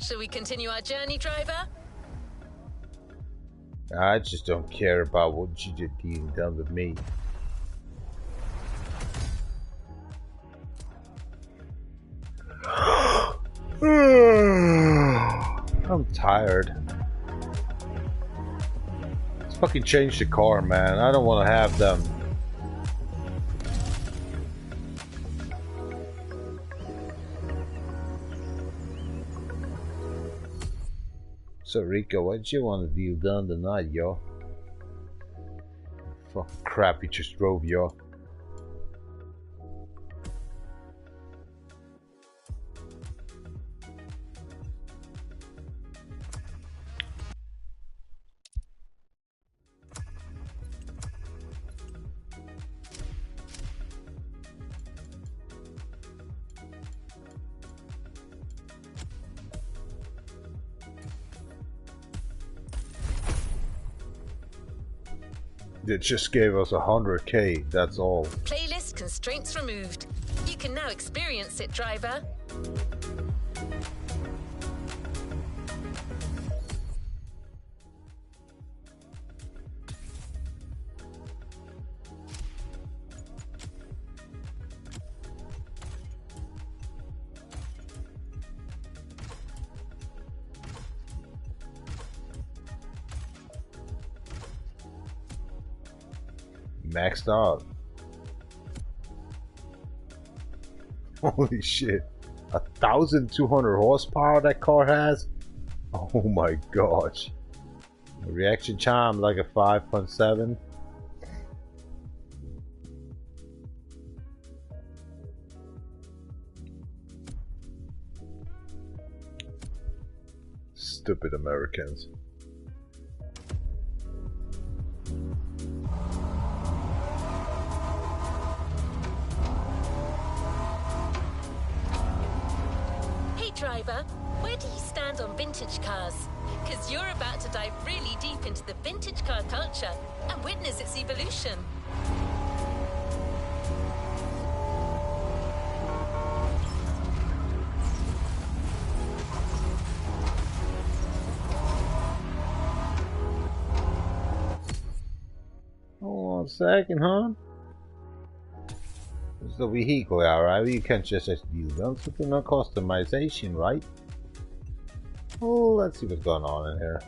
Shall we continue our journey, driver? I just don't care about what you did dealing done with me. I'm tired. It's Fucking change the car, man. I don't want to have them. So Rico, what you want to deal done tonight, yo? Fuck crap you just drove, yo. It just gave us 100k, that's all. Playlist constraints removed. You can now experience it, driver. Maxed out. Holy shit. 1,200 horsepower that car has? Oh my gosh. Reaction time like a 5.7. Stupid Americans. Driver, where do you stand on vintage cars? Because you're about to dive really deep into the vintage car culture and witness its evolution. Hold on a second, huh? It's the vehicle, alright? You can't just do something on customization, right? Oh, let's see what's going on in here.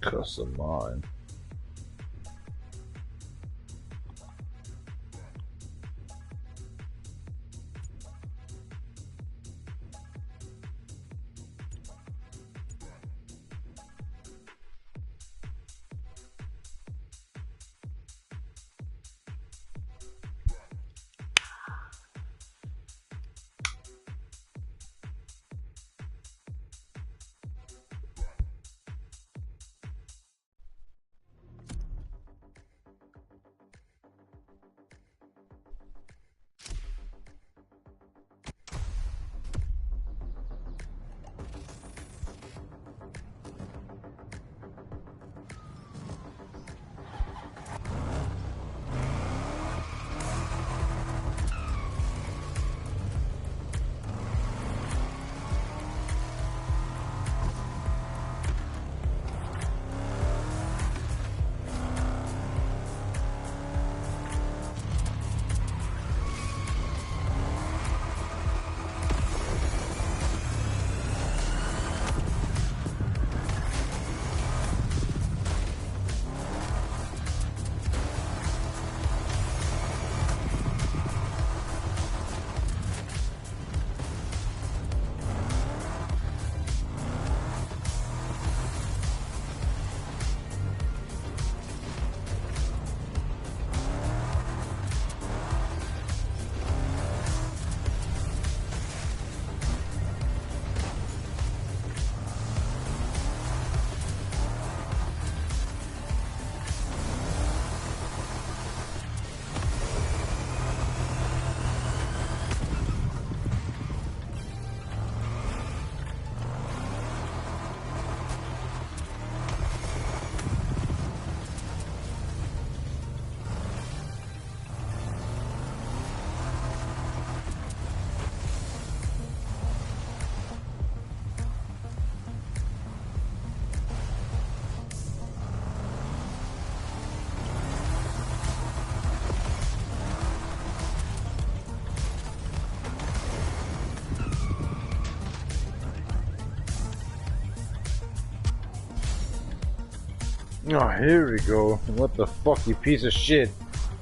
Custom mine. Oh, here we go. What the fuck, you piece of shit.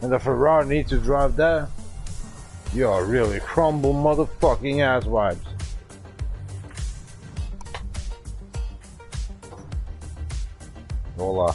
And the Ferrari needs to drive that? You're really crumble motherfucking asswipes. Hola.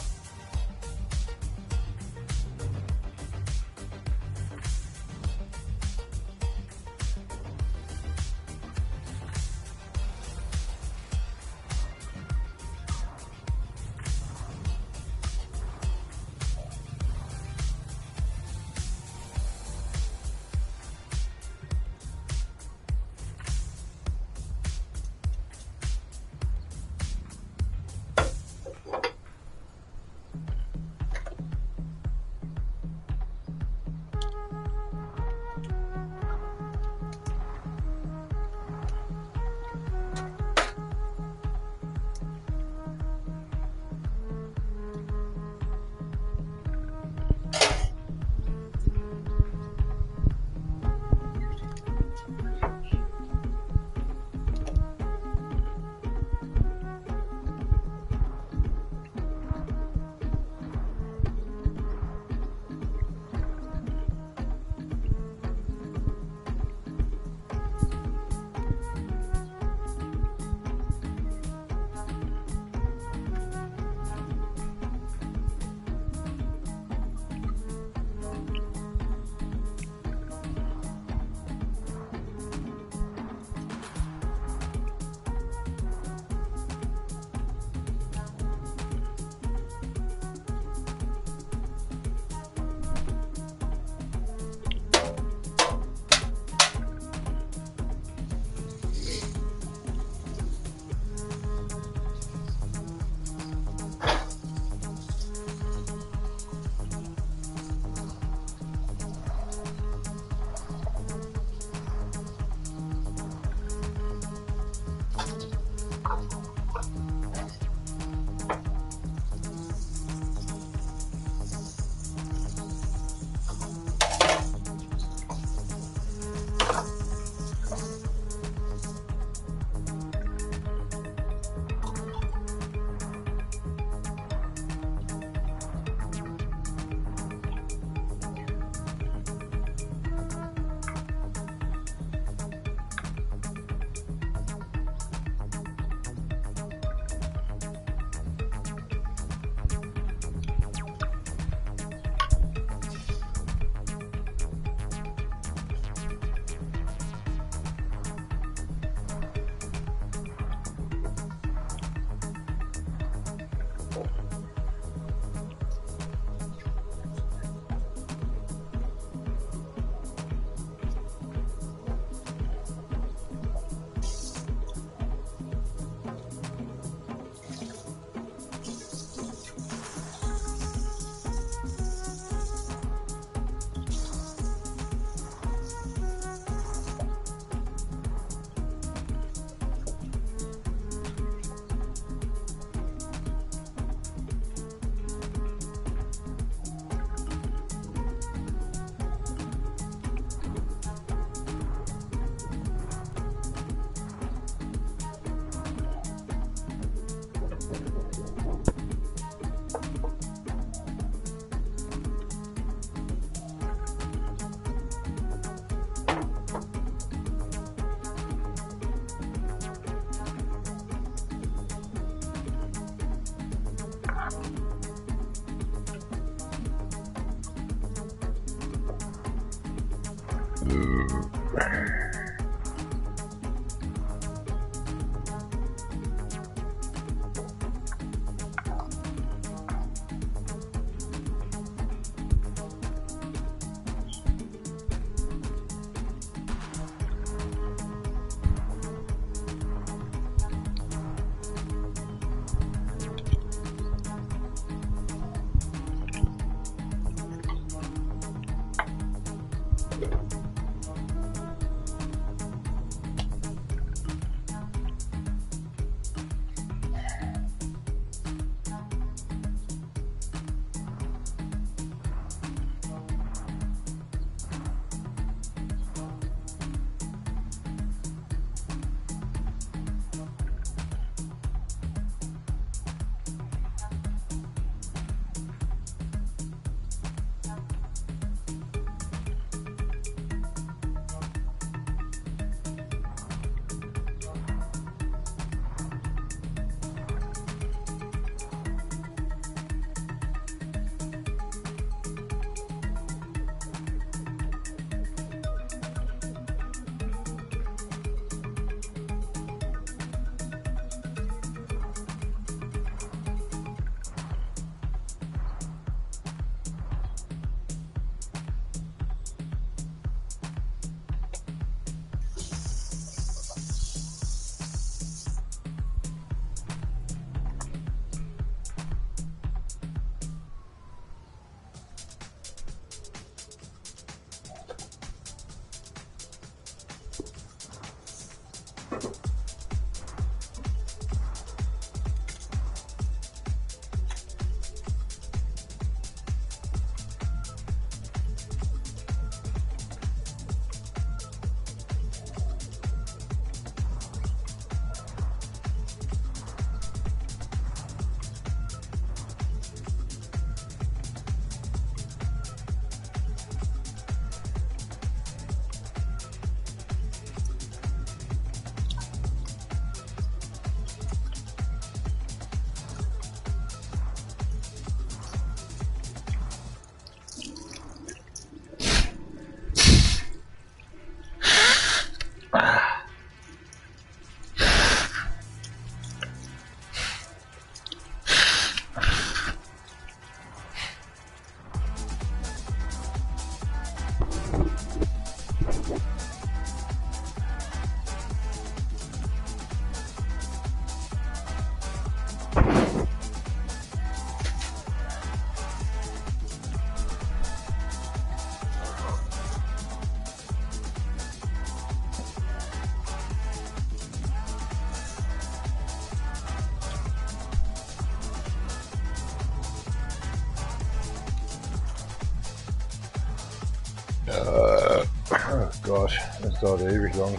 Gosh, das dauert ewig lang.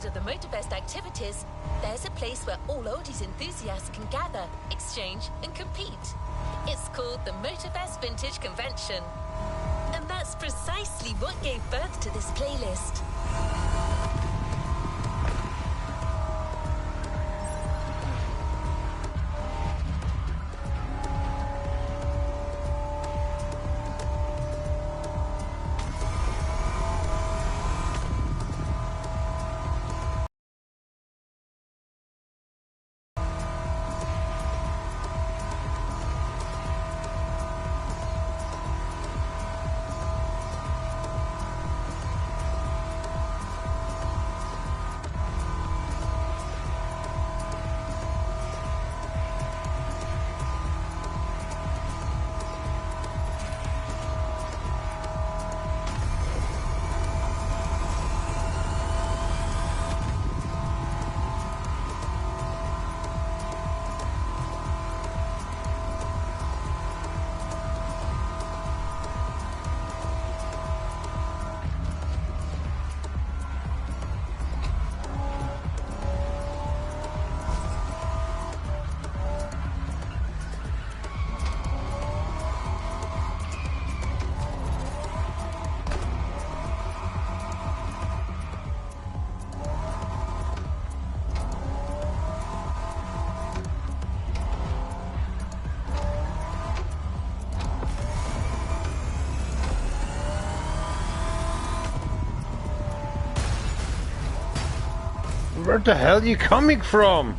of the Motorbest activities, there's a place where all oldies enthusiasts can gather, exchange and compete. It's called the Motorbest Vintage Convention. And that's precisely what gave birth to this playlist. Where the hell are you coming from?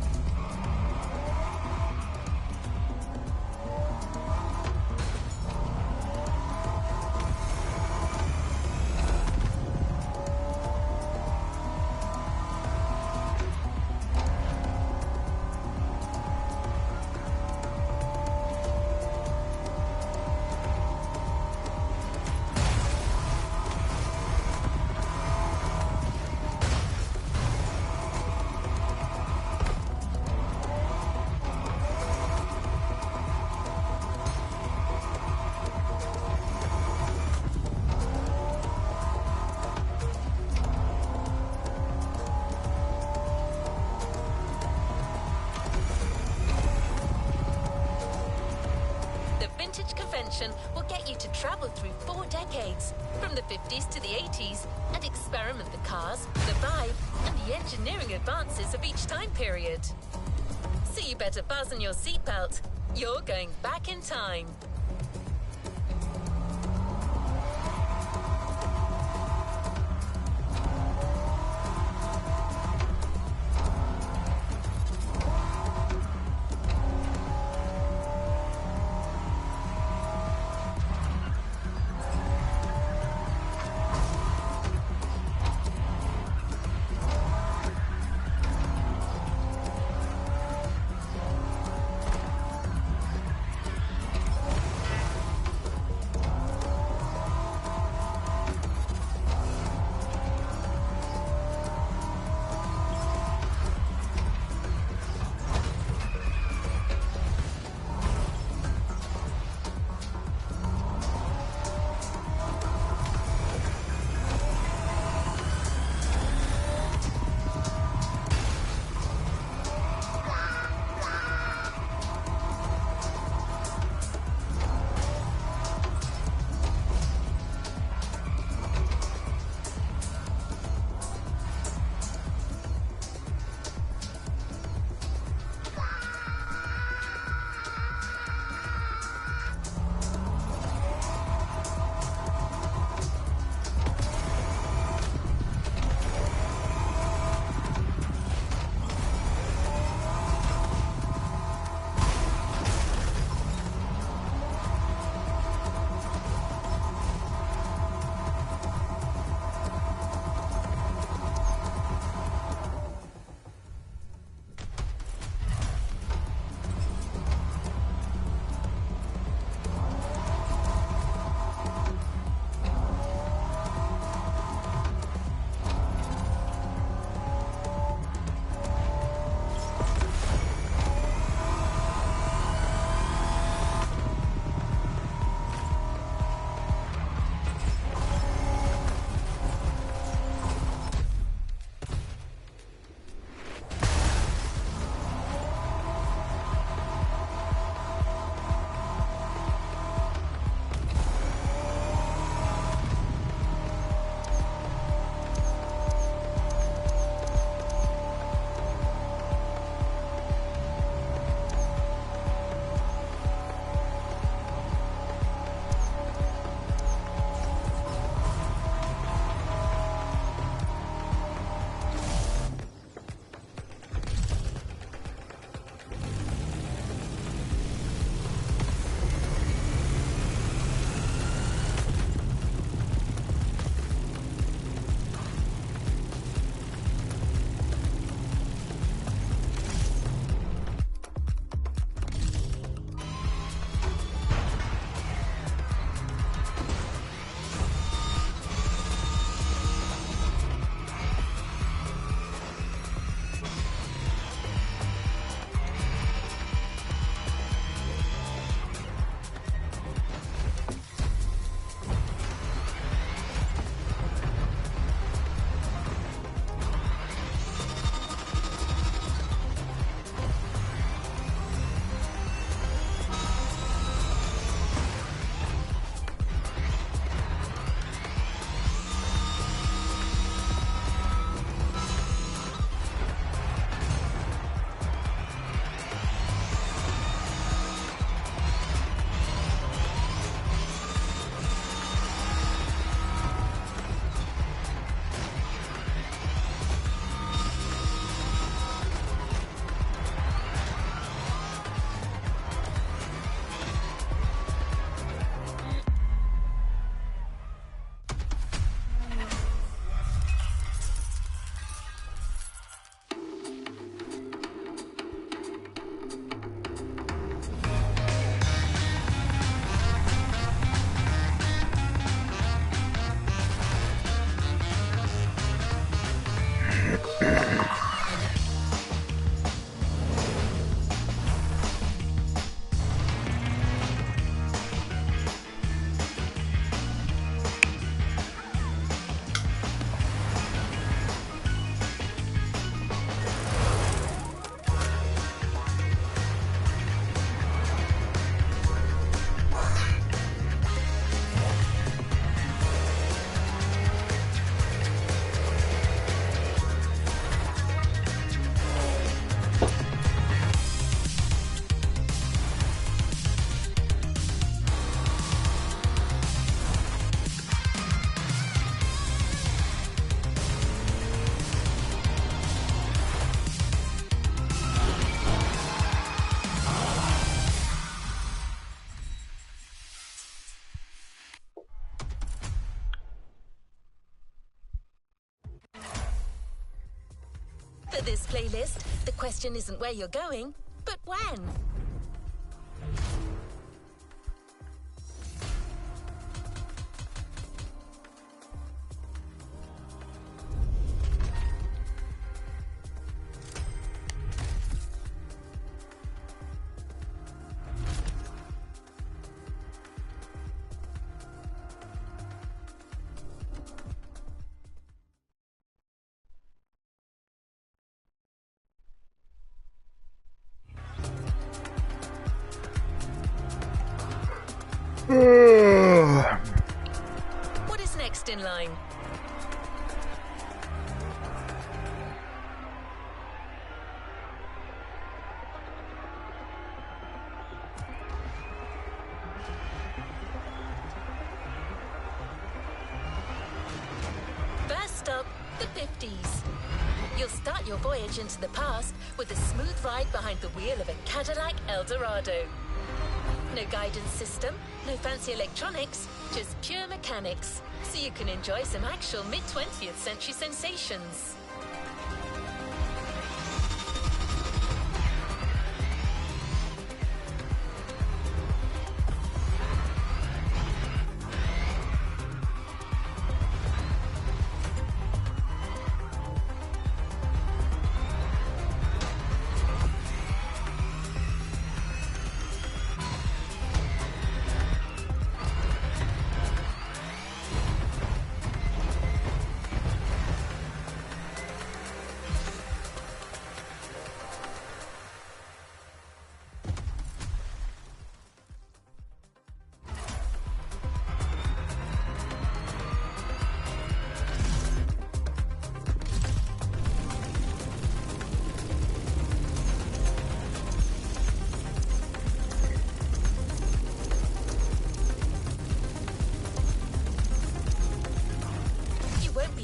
Will get you to travel through 4 decades, from the 50s to the 80s, and experiment the cars, the vibe, and the engineering advances of each time period. So you better fasten your seatbelt. You're going back in time. this playlist, the question isn't where you're going, but when. What is next in line? First up, the 50s. You'll start your voyage into the past with a smooth ride behind the wheel of a Cadillac Eldorado. No guidance system, no fancy electronics, just pure mechanics, so you can enjoy some actual mid-20th century sensations.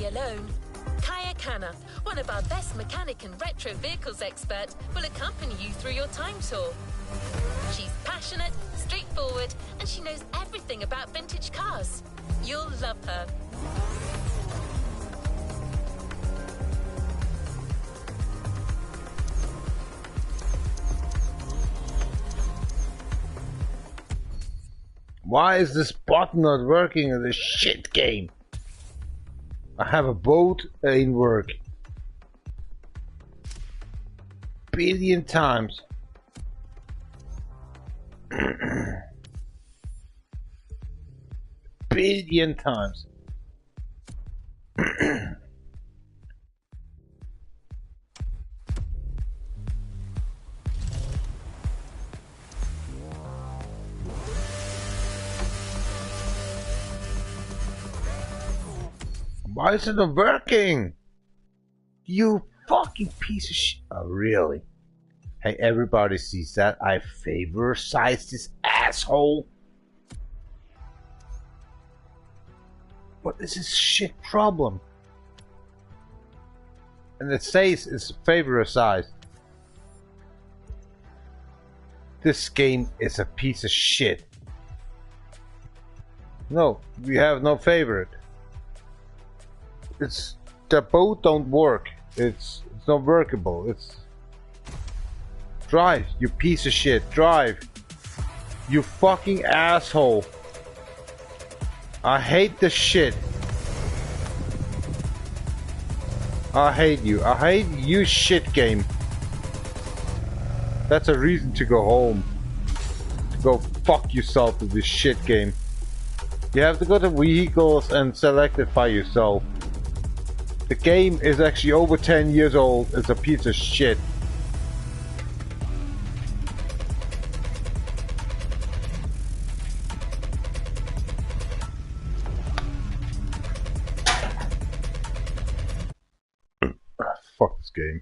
Alone. Kaya Kanath, one of our best mechanic and retro vehicles expert, will accompany you through your time tour. She's passionate, straightforward, and she knows everything about vintage cars. You'll love her. Why is this button not working in this shit game? I have a boat in work. Billion times. Billion times. Why is it not working? You fucking piece of shit. Oh, really? Hey, everybody sees that I favor-size this asshole. What is this shit problem? And it says it's favor-size. This game is a piece of shit. No, we have no favorite. It's the boat don't work. It's not workable. It's drive, you piece of shit. Drive, you fucking asshole. I hate this shit. I hate you. I hate you, shit game. That's a reason to go home. To go fuck yourself with this shit game. You have to go to vehicles and select it by yourself. The game is actually over 10 years old. It's a piece of shit. Fuck this game.